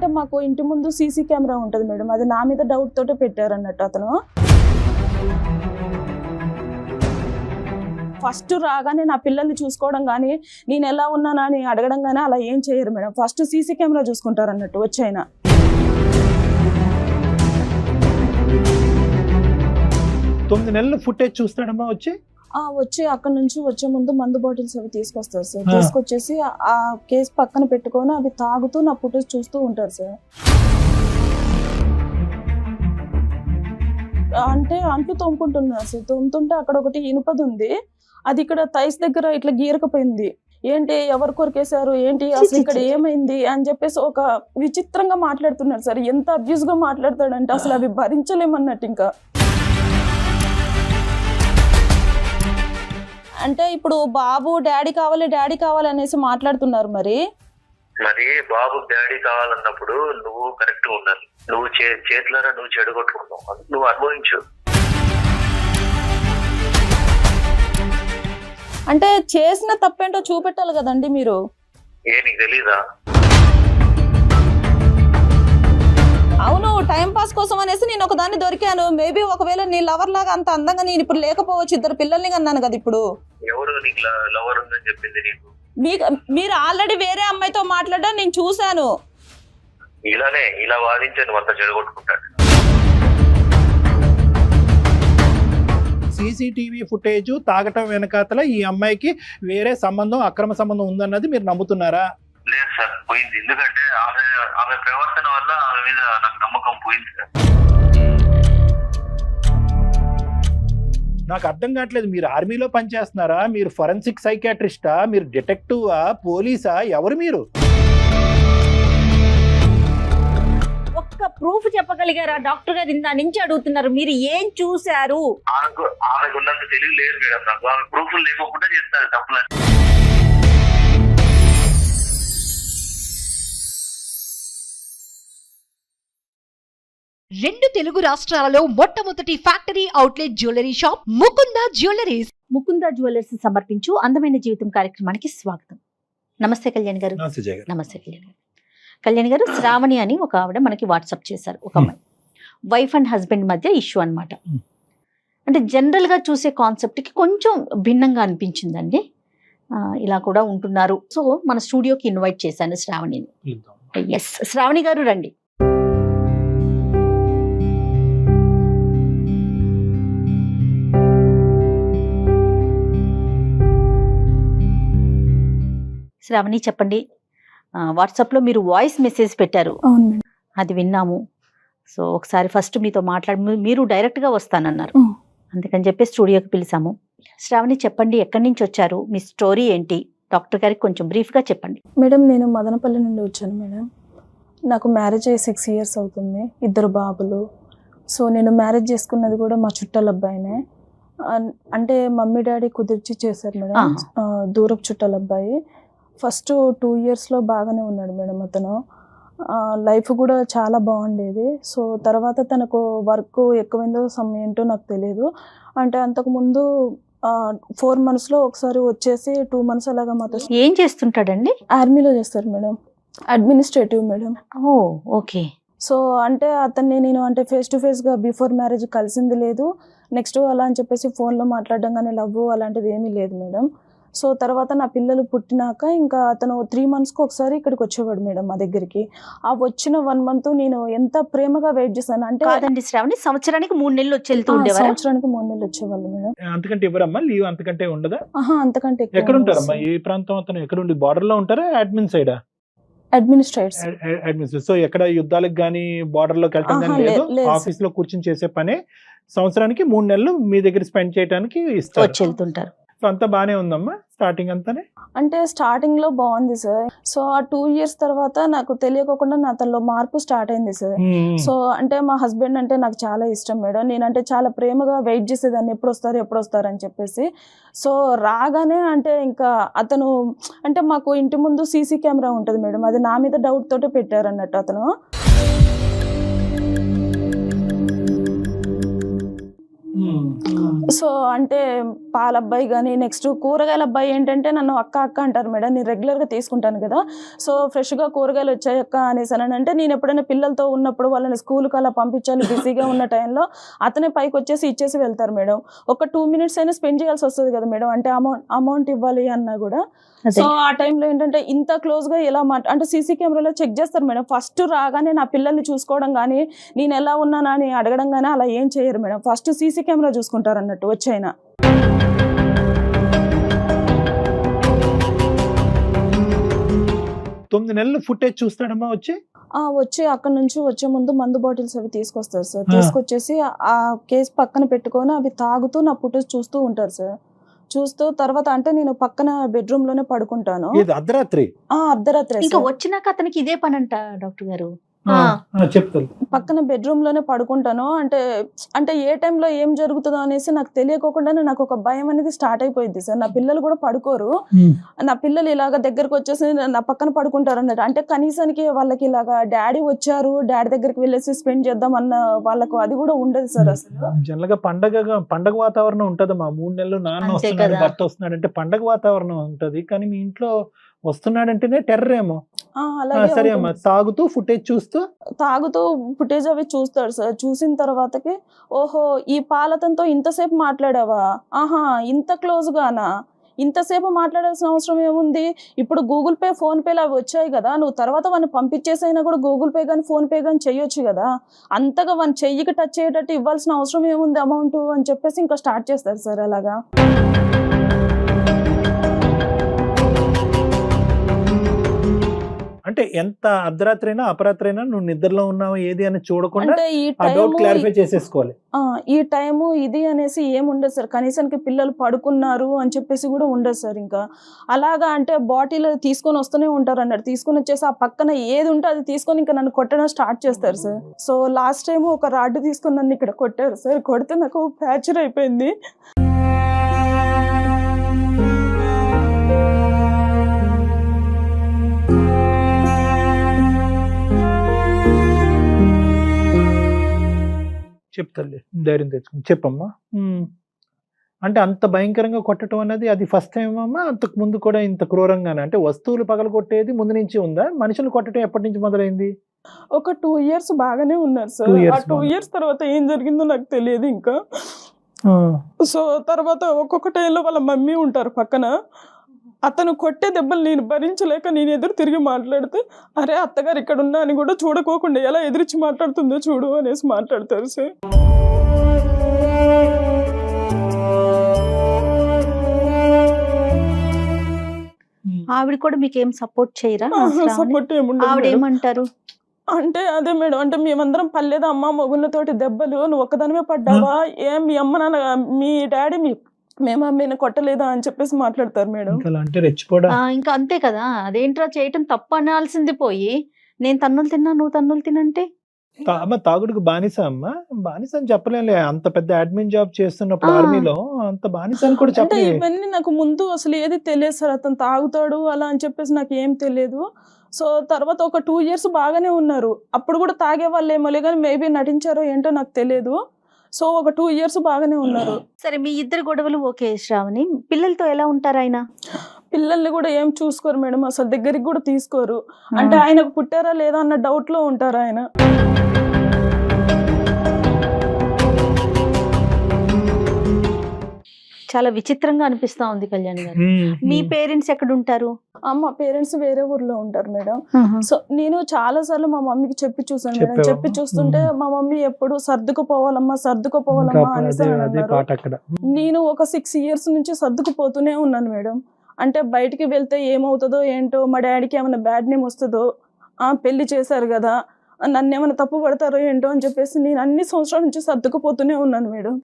అంటే మాకు ఇంటి ముందు సీసీ కెమెరా ఉంటుంది మేడం, అది నా మీద డౌట్ తోటే పెట్టారన్నట్టు అతను. ఫస్ట్ రాగానే నా పిల్లల్ని చూసుకోవడం కానీ నేను ఎలా ఉన్నానా అని అడగడం కానీ అలా ఏం చేయరు మేడం. ఫస్ట్ సీసీ కెమెరా చూసుకుంటారు అన్నట్టు వచ్చైనా. 9 నెలలు ఫుటేజ్ చూస్తాడమ్మా వచ్చి అక్కడ నుంచి వచ్చే ముందు మందు బాటిల్స్ అవి తీసుకొస్తారు సార్. తీసుకొచ్చేసి ఆ కేసు పక్కన పెట్టుకొని అవి తాగుతూ నా ఫుటేజ్ చూస్తూ ఉంటారు సార్. అంటే అంట్లు తోముకుంటున్నారు సార్. తోముతుంటే అక్కడ ఒకటి ఇనుపది ఉంది, అది ఇక్కడ థైస్ దగ్గర ఇట్లా గీరకపోయింది. ఏంటి ఎవరు కొరికేశారు ఏంటి అసలు ఇక్కడ ఏమైంది అని చెప్పేసి ఒక విచిత్రంగా మాట్లాడుతున్నారు సార్. ఎంత అబ్యూస్ గా మాట్లాడతాడంటే అసలు అవి భరించలేమన్నట్టు. ఇంకా అంటే ఇప్పుడు బాబు డాడీ కావాలి అనేసి మాట్లాడుతున్నారు. మరి బాబు డాడీ కావాలన్నప్పుడు నువ్వు కరెక్ట్ ఉండాలి. నువ్వు చేతులారా నువ్వు చెడగొట్టుకున్నావు, నువ్వు అనుభవించు. అంటే చేసిన తప్పేంటో చూపెట్టాలి కదండి మీరు. నీకు తెలీదా? అవును, టైం పాస్ కోసం అనేసి నేను ఒకదాన్ని దొరికాను. మేబీ ఒకవేళ నీ లవర్ లాగా అంత అందంగా నేను ఇప్పుడు లేకపోవచ్చు. 2 పిల్లల్ని కన్నాను కదా ఇప్పుడు. ఎవరు నీకు లవర్ ఉందని చెప్పింది నీకు? మీరు ఆల్రెడీ వేరే అమ్మాయితో మాట్లాడడం నేను చూశాను. ఇలా వాదించాను అంత చెడగొట్టుకుంటాడు. సీసీటీవీ ఫుటేజ్ తాగటం వెనకాతల ఈ అమ్మాయికి వేరే సంబంధం, అక్రమ సంబంధం ఉందన్నది మీరు నమ్ముతున్నారా? లేదు సార్, పోయింది. ఎందుకంటే ఆమె ప్రవర్తన వల్ల ఆమె మీద నాకు నమ్మకం పోయింది సార్. నాకు అర్థం కావట్లేదు, మీరు ఆర్మీలో పనిచేస్తున్నారా, మీరు ఫోరెన్సిక్ సైకాట్రిస్టా, మీరు డిటెక్టివా, పోలీసా, ఎవరు మీరు? ఒక్క ప్రూఫ్ చెప్పగలిగారా డాక్టర్ గారు? ఇందా నుంచి అడుగుతున్నారు, మీరు ఏం చూశారు? ఆమెకు ఉన్నంత తెలివి లేదు మేడం నాకు. ఆమె ప్రూఫ్లు లేకుండా చేస్తారు తప్పులని. రెండు తెలుగు రాష్ట్రాలలో మొట్టమొదటి factory outlet jewellery shop Mukunda jewelleries. Mukunda jewellers సమర్పించు అందమైన జీవితం కార్యక్రమానికి స్వాగతం. నమస్తే కళ్యాణ్ గారు. నమస్తే కళ్యాణ్ గారు. కళ్యాణ్ గారు, శ్రావణి అని ఒక ఆవిడ మనకి వాట్సాప్ చేశారు. ఒక అమ్మాయి వైఫ్ అండ్ హస్బెండ్ మధ్య ఇష్యూ అన్నమాట. అంటే జనరల్ గా చూసే కాన్సెప్ట్ కి కొంచెం భిన్నంగా అనిపించిందండి. ఇలా కూడా ఉంటున్నారు. సో మన స్టూడియోకి ఇన్వైట్ చేశాను శ్రావణిని. ఎస్, శ్రావణి గారు రండి. శ్రావణి చెప్పండి, వాట్సాప్లో మీరు వాయిస్ మెసేజ్ పెట్టారు, అది విన్నాము. సో ఒకసారి ఫస్ట్ మీతో మీరు డైరెక్ట్గా వస్తానన్నారు, అందుకని చెప్పి స్టూడియోకి పిలిచాము. శ్రావణి చెప్పండి, ఎక్కడి నుంచి వచ్చారు, మీ స్టోరీ ఏంటి, డాక్టర్ గారికి కొంచెం బ్రీఫ్గా చెప్పండి. మేడం, నేను మదనపల్లి నుండి వచ్చాను మేడం. నాకు మ్యారేజ్ అయ్యి 6 years అవుతుంది, 2 బాబులు. సో నేను మ్యారేజ్ చేసుకున్నది కూడా మా చుట్టాల అబ్బాయినే. అంటే మమ్మీ డాడీ కుదిర్చి చేశారు మేడం, దూరపు చుట్టాల అబ్బాయి. ఫస్ట్ 2 yearsలో బాగానే ఉన్నాడు మేడం అతను. లైఫ్ కూడా చాలా బాగుండేది. సో తర్వాత తనకు వర్క్ ఎక్కువైందో ఏంటో నాకు తెలియదు. అంటే అంతకుముందు 4 monthsలో ఒకసారి వచ్చేసి 2 months అలాగా మాతో. ఏం చేస్తుంటాడండి? ఆర్మీలో చేస్తారు madam, administrative madam. Okay. So అంటే అతన్ని నేను అంటే ఫేస్ టు ఫేస్గా బిఫోర్ మ్యారేజ్ కలిసింది లేదు. నెక్స్ట్ అలా అని చెప్పేసి ఫోన్లో మాట్లాడడం కానీ లవ్ అలాంటిది ఏమీ లేదు మేడం. సో తర్వాత నా పిల్లలు పుట్టినాక ఇంకా అతను 3 monthsకి ఒకసారి ఇక్కడికి వచ్చేవాడు మేడం మా దగ్గరికి. ఆ వచ్చిన 1 month నేను ఎంత ప్రేమగా వెయిట్ చేశాను అంటే. కాదండి శ్రావణి, సంవత్సరానికి 3 నెలలు వచ్చి వెళ్తూ ఉండేవారు? సంవత్సరానికి 3 నెలలు వచ్చేవాళ్ళు మేడం. అంతకంటే ఇవ్వరమ్మా లీవ్? అంతకంటే ఉండదా? అంతకంటే. ఎక్కడ ఉంటారమ్మా? ఏ ప్రాంతం అతను? ఎక్కడ ఉండి బార్డర్ లో ఉంటారా అడ్మిన్ సైడా? అడ్మినిస్ట్రేటర్. సో ఎక్కడ యుద్ధాలకు కానీ బార్డర్ లోకి వెళ్ళటం కానీ లేదు, ఆఫీస్ లో కూర్చొని చేసే పనే. సంవత్సరానికి 3 నెలలు మీ దగ్గర స్పెండ్ చేయడానికి ఇస్తారు, వచ్చి వెళ్తుంటారు. సో అంతా బానే ఉందమ్మా స్టార్టింగ్ అంతానే? అంటే స్టార్టింగ్ లో బాగుంది సార్. సో ఆ 2 years తర్వాత నాకు తెలియకుండా నా తనలో మార్పు స్టార్ట్ అయింది సార్. సో అంటే మా హస్బెండ్ అంటే నాకు చాలా ఇష్టం మేడం. నేనంటే చాలా ప్రేమగా వెయిట్ చేసేదాన్ని, ఎప్పుడు వస్తారు అని చెప్పేసి. సో రాగానే అంటే ఇంకా అతను అంటే మాకు ఇంటి ముందు సీసీ కెమెరా ఉంటుంది మేడం, అది నా మీద డౌట్ తోటే పెట్టారు అన్నట్టు అతను. సో అంటే పాల అబ్బాయి కానీ నెక్స్ట్ కూరగాయల అబ్బాయి ఏంటంటే నన్ను అక్క అక్క అంటారు మేడం. నేను రెగ్యులర్గా తీసుకుంటాను కదా, సో ఫ్రెష్గా కూరగాయలు వచ్చాయి అక్క అనేసి అని అంటే నేను ఎప్పుడైనా పిల్లలతో ఉన్నప్పుడు వాళ్ళని స్కూల్కి అలా పంపించాలి బిజీగా ఉన్న టైంలో అతనే పైకి వచ్చేసి ఇచ్చేసి వెళ్తారు మేడం. ఒక 2 minutes అయినా స్పెండ్ చేయాల్సి వస్తుంది కదా మేడం, అంటే అమౌంట్ ఇవ్వాలి అన్నా కూడా. సో ఆ టైంలో ఏంటంటే ఇంత క్లోజ్గా ఎలా అంటే సీసీ కెమెరాలో చెక్ చేస్తారు మేడం. ఫస్ట్ రాగానే నా పిల్లల్ని చూసుకోవడం కానీ నేను ఎలా ఉన్నానా అని అడగడం కానీ అలా ఏం చేయరు మేడం. ఫస్ట్ సీసీ కెమెరా చూసుకుంటారు అన్నట్టు వచ్చైనా. 9 నెలలు ఫుటేజ్ చూస్తాడమ్మా వచ్చి అక్కడ నుంచి వచ్చే ముందు మందు బాటిల్స్ అవి తీసుకొస్తారు సార్. తీసుకొచ్చేసి ఆ కేసు పక్కన పెట్టుకొని అవి తాగుతూ నా ఫుటేజ్ చూస్తూ ఉంటారు సార్. చూస్తూ తర్వాత అంటే నేను పక్కన బెడ్రూమ్ లోనే పడుకుంటాను. అర్ధరాత్రి ఇంకా వచ్చినాక అతనికి ఇదే పని అంట డాక్టర్ గారు. చెప్తారు పక్కన బెడ్రూమ్ లోనే పడుకుంటాను. అంటే ఏ టైంలో ఏం జరుగుతుందో అనేసి నాకు తెలియకోకుండానే నాకు ఒక భయం అనేది స్టార్ట్ అయిపోయింది సార్. నా పిల్లలు కూడా పడుకోరు, నా పిల్లలు ఇలాగ దగ్గరకు వచ్చేసి నా పక్కన పడుకుంటారు అన్నట్టు. అంటే కనీసానికి వాళ్ళకి ఇలాగా డాడీ వచ్చారు, డాడీ దగ్గరికి వెళ్ళేసి స్పెండ్ చేద్దాం అన్న వాళ్ళకు అది కూడా ఉండదు సార్. అసలు జనరల్గా పండగ వాతావరణం ఉంటదమ్మా. 3 నెలలు నాన్న వస్తున్నాడు భర్త వస్తున్నాడు అంటే పండగ వాతావరణం ఉంటది. కానీ మీ ఇంట్లో వస్తున్నాడంటేనే టెర్రర్ ఏమో. సరే అమ్మా, తాగుతూ ఫుటేజ్ అవి చూస్తాడు సార్. చూసిన తర్వాతకి ఓహో ఈ పాలతంతో ఇంతసేపు మాట్లాడావా, ఆహా ఇంత క్లోజ్ గానా, ఇంతసేపు మాట్లాడాల్సిన అవసరం ఏముంది, ఇప్పుడు గూగుల్ పే ఫోన్ పేలు అవి వచ్చాయి కదా, నువ్వు తర్వాత వాడిని పంపించేసైనా కూడా గూగుల్ పే కానీ ఫోన్ పే కానీ చెయ్యొచ్చు కదా, అంతగా వాని చెయ్యికి టచ్ అయ్యేటట్టు ఇవ్వాల్సిన అవసరం ఏముంది అమౌంట్ అని చెప్పేసి ఇంకా స్టార్ట్ చేస్తారు సార్ అలాగా. అంటే ఎంత అర్ధరాత్రి అయినా అపరాత్రి అయినా నువ్వు నిద్రలో ఉన్నావు ఏది అని చూడకుండా క్లారిఫై చేసేసుకోవాలి. ఈ టైము ఇది అనేసి ఏముండదు సార్. కనీసానికి పిల్లలు పడుకున్నారు అని చెప్పేసి కూడా ఉండదు సార్. ఇంకా అలాగా అంటే బాటిల్ తీసుకొని వస్తూనే ఉంటారు అన్నట్టు. తీసుకొని వచ్చేసి ఆ పక్కన ఏది ఉంటే అది తీసుకొని ఇంకా నన్ను కొట్టడం స్టార్ట్ చేస్తారు సార్. సో లాస్ట్ టైం ఒక రాడ్ తీసుకొని నన్ను ఇక్కడ కొట్టారు సార్. కొడితే నాకు ఫ్రాక్చర్ అయిపోయింది. చెప్తాలే, ధైర్యం తెచ్చుకుని చెప్పమ్మా. అంటే అంత భయంకరంగా కొట్టడం అనేది అది ఫస్ట్ టైం అమ్మా? అంతకు ముందు కూడా ఇంత క్రూరంగానే అంటే వస్తువులు పగల కొట్టేది ముందు నుంచి ఉందా? మనుషులు కొట్టడం ఎప్పటి నుంచి మొదలైంది? ఒక 2 years బాగానే ఉన్నారు సార్. ఆ 2 years తర్వాత ఏం జరిగిందో నాకు తెలియదు ఇంకా. సో తర్వాత ఒక్కొక్క టైంలో వాళ్ళ మమ్మీ ఉంటారు పక్కన. అతను కొట్టే దెబ్బలు నేను భరించలేక నేను ఎదురు తిరిగి మాట్లాడితే అరే అత్తగారు ఇక్కడ ఉన్నా అని కూడా చూడకోకుండా ఎలా ఎదురిచ్చి మాట్లాడుతుందో చూడు అనేసి మాట్లాడతారు సార్. ఆవిడ కూడా మీకు ఏం సపోర్ట్ చేయరా? సపోర్ట్ ఆవిడ ఏమంటారు అంటే అదే మేడం, అంటే మేమందరం పర్లేదు అమ్మ మొగుళ్ళతోటి దెబ్బలు, నువ్వు ఒక్కదానివే పడ్డావా, ఏం మీ అమ్మ నాన్న మీ డాడీ మేము అమ్మని కొట్టలేదా అని చెప్పేసి మాట్లాడతారు మేడం. ఇంకా అంతే కదా, అదేంట్రా చేయటం తప్పు అనాల్సింది పోయి నేను తన్నులు తిన్నా నువ్వు తన్నులు తినంటే. తాగుడుకు బానిస అమ్మ, బానిస అని చెప్పలేలే. అంత పెద్ద అడ్మిన్ జాబ్ చేస్తున్నప్పుడు ఆర్మీలో అంత బానిస అని కూడా చెప్పలేదు. ఇవన్నీ నాకు ముందు అసలు ఏది తెలియదు సార్. అతను తాగుతాడు అలా అని చెప్పేసి నాకు ఏం తెలియదు. సో తర్వాత ఒక 2 years బాగానే ఉన్నారు. అప్పుడు కూడా తాగే వాళ్ళు ఏమోలే కానీ మేబీ నటించారో ఏంటో నాకు తెలియదు. సో ఒక 2 years బాగానే ఉన్నారు. సరే, మీ ఇద్దరు గొడవలు ఓకే శ్రావణి, పిల్లలతో ఎలా ఉంటారు ఆయన? పిల్లల్ని కూడా ఏం చూసుకోరు మేడం, అసలు దగ్గరికి కూడా తీసుకోరు. అంటే ఆయనకు పుట్టారా లేదా అన్న డౌట్ లో ఉంటారు ఆయన. చాలా విచిత్రంగా అనిపిస్తా ఉంది కళ్యాణ్ గారు. మీ పేరెంట్స్ ఎక్కడ ఉంటారు? మా పేరెంట్స్ వేరే ఊర్లో ఉంటారు మేడం. సో నేను చాలా సార్లు మా మమ్మీకి చెప్పి చూసాను మేడం. చెప్పి చూస్తుంటే మా మమ్మీ ఎప్పుడు సర్దుకుపోవాలమ్మా అనేసి అన్నారు. నేను ఒక 6 years నుంచి సర్దుకుపోతూనే ఉన్నాను మేడం. అంటే బయటికి వెళ్తే ఏమవుతుందో ఏంటో, మా డాడీకి ఏమైనా బ్యాడ్ నేమ్ వస్తుందో, పెళ్లి చేశారు కదా నన్ను ఏమైనా తప్పు పడతారో ఏంటో అని చెప్పేసి నేను అన్ని సంవత్సరాల నుంచి సర్దుకుపోతూనే ఉన్నాను మేడం.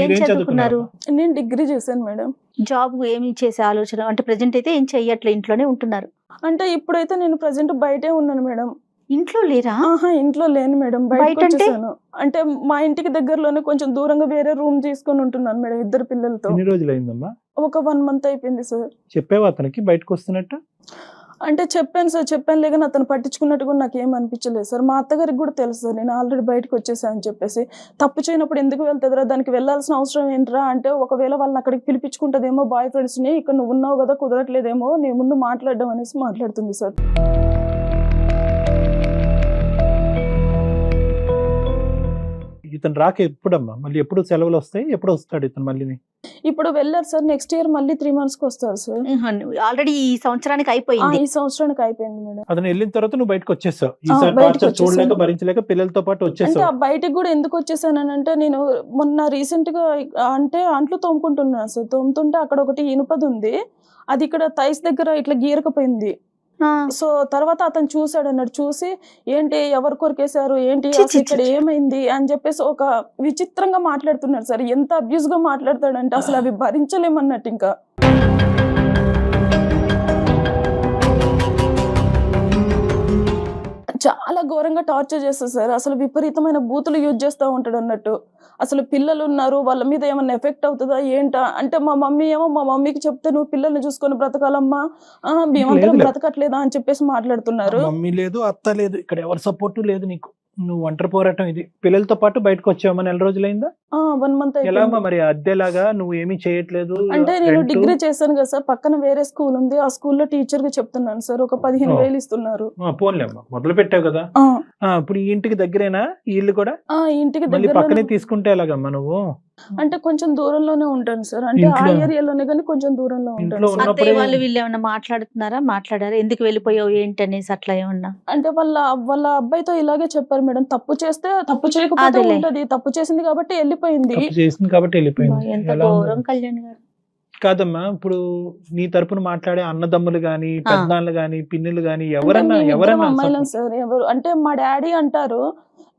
ఏం చదువుకున్నారు? నేను డిగ్రీ చేశాను మేడం. జాబ్ ఏమి చేసే ఆలోచన అంటే ప్రెజెంట్ అయితే ఏం చెయ్యట్లే, ఇంట్లోనే ఉంటున్నారు? అంటే ఇప్పుడైతే నేను ప్రెజెంట్ బయటే ఉన్నాను మేడం. ఇంట్లో లేరా? ఇంట్లో లేను మేడం, బయటకు వచ్చేసాను. అంటే మా ఇంటికి దగ్గరలోనే కొంచెం దూరంగా వేరే రూమ్ తీసుకొని ఉంటున్నాను మేడం 2 పిల్లలతో. ఎన్ని రోజులు అయిందమ్మా? ఒక 1 month అయిపోయింది సార్. చెప్పేవా అతనికి బయటకు వస్తున్నట్టు? అంటే చెప్పాను సార్, చెప్పాను లేదని అతను పట్టించుకున్నట్టు కూడా నాకు ఏం అనిపించలేదు సార్. మా అత్తగారికి కూడా తెలుసు సార్ నేను ఆల్రెడీ బయటకు వచ్చేసాను అని చెప్పేసి. తప్పు చేయనప్పుడు ఎందుకు వెళ్తుందిరా, దానికి వెళ్ళాల్సిన అవసరం ఏంట్రా అంటే, ఒకవేళ వాళ్ళని అక్కడికి పిలిపించుకుంటుందేమో బాయ్ ఫ్రెండ్స్ని, ఇక్కడ నువ్వు ఉన్నావు కదా కుదరట్లేదేమో నీ ముందు మాట్లాడడం అనేసి మాట్లాడుతుంది సార్. ఇతను రాక ఎప్పుడమ్మా, మళ్ళీ ఎప్పుడు సెలవులు వస్తాయి, ఎప్పుడు వస్తాడు ఇతను మళ్ళీ? ఇప్పుడు వెళ్ళారు సార్, నెక్స్ట్ ఇయర్ మళ్ళీ 3 months కి వస్తారు సార్. ఆల్రెడీ ఈ సంవత్సరానికి అయిపోయింది. ఈ సంవత్సరానికి అయిపోయింది మేడం. అతను వెళ్ళిన తర్వాత నువ్వు బయటకు వచ్చేసావు, ఈసారి టార్చర్ చూడలేక భరించలేక పిల్లలతో పాటు అంటే వచ్చేసావు. బయటకు కూడా ఎందుకు వచ్చేసానంటే, నేను మొన్న రీసెంట్ గా అంటే అంట్లు తోముకుంటున్నాను సార్. తోముతుంటే అక్కడ ఒకటి ఇనుపది ఉంది, అది ఇక్కడ థైస్ దగ్గర ఇట్లా గీరకపోయింది. సో తర్వాత అతను చూసాడు అన్నాడు, చూసి ఏంటి ఎవరు కొరికేశారు ఏంటి అసలు ఇక్కడ ఏమైంది అని చెప్పేసి ఒక విచిత్రంగా మాట్లాడుతున్నాడు సార్. ఎంత అబ్యూస్ గా మాట్లాడతాడంటే అసలు అవి భరించలేమన్నట్టు. ఇంకా చాలా ఘోరంగా టార్చర్ చేస్తారు సార్. అసలు విపరీతమైన బూతులు యూజ్ చేస్తూ ఉంటాడు అన్నట్టు. అసలు పిల్లలు ఉన్నారు, వాళ్ళ మీద ఏమన్నా ఎఫెక్ట్ అవుతుందా ఏంటా అంటే, మా మమ్మీ ఏమో మా మమ్మీకి చెప్తే నువ్వు పిల్లల్ని చూసుకొని బ్రతకాలమ్మా, మేమందరం బ్రతకట్లేదా అని చెప్పేసి మాట్లాడుతున్నారు. మమ్మీ లేదు, అత్త లేదు, ఇక్కడ ఎవరి సపోర్ట్ లేదు నీకు, నువ్వు ఒంటరి పోరాటం ఇది. పిల్లలతో పాటు బయటకు వచ్చావా? 4 రోజులైందా? 1 month. ఎలా మరి అద్దెలాగా నువ్వు ఏమీ చేయట్లేదు? అంటే నేను డిగ్రీ చేశాను కదా సార్, పక్కన వేరే స్కూల్ ఉంది, ఆ స్కూల్లో టీచర్ గా చెప్తున్నాను సార్. ఒక 15,000 ఇస్తున్నారు. పోన్లేమ్మా, మొదలు పెట్టావు కదా. ఇప్పుడు ఈ ఇంటికి దగ్గరేనా ఈ ఇల్లు కూడా? ఇంటికి మళ్ళీ దగ్గర పక్కనే తీసుకుంటే ఎలాగమ్మా నువ్వు? అంటే కొంచెం దూరంలోనే ఉంటాను సార్, అంటే ఆ ఏరియాలోనే కానీ కొంచెం దూరంలో ఉంటాను. అత్తయ్య వాళ్ళు వీళ్ళు ఏమన్నా మాట్లాడారా ఎందుకు వెళ్ళిపోయావు ఏంటి అనేసి అట్లా ఏమన్నా? అంటే వాళ్ళ అబ్బాయితో ఇలాగే చెప్పారు మేడం, తప్పు చేస్తే తప్పు చేయకపోతే ఉంటది, తప్పు చేసింది కాబట్టి వెళ్ళిపోయింది. చేసింది కాబట్టి వెళ్ళిపోయింది. ఎంత ఘోరం కళ్యాణ్ గారు. కాదమ్మా, ఇప్పుడు నీ తరపున మాట్లాడే అన్నదమ్ములు గాని, పెద్దనాన్నలు గాని, పిన్నులు గాని ఎవరన్నా అమ్మాయిలం సార్. ఎవరు అంటే మా డాడీ అంటారు,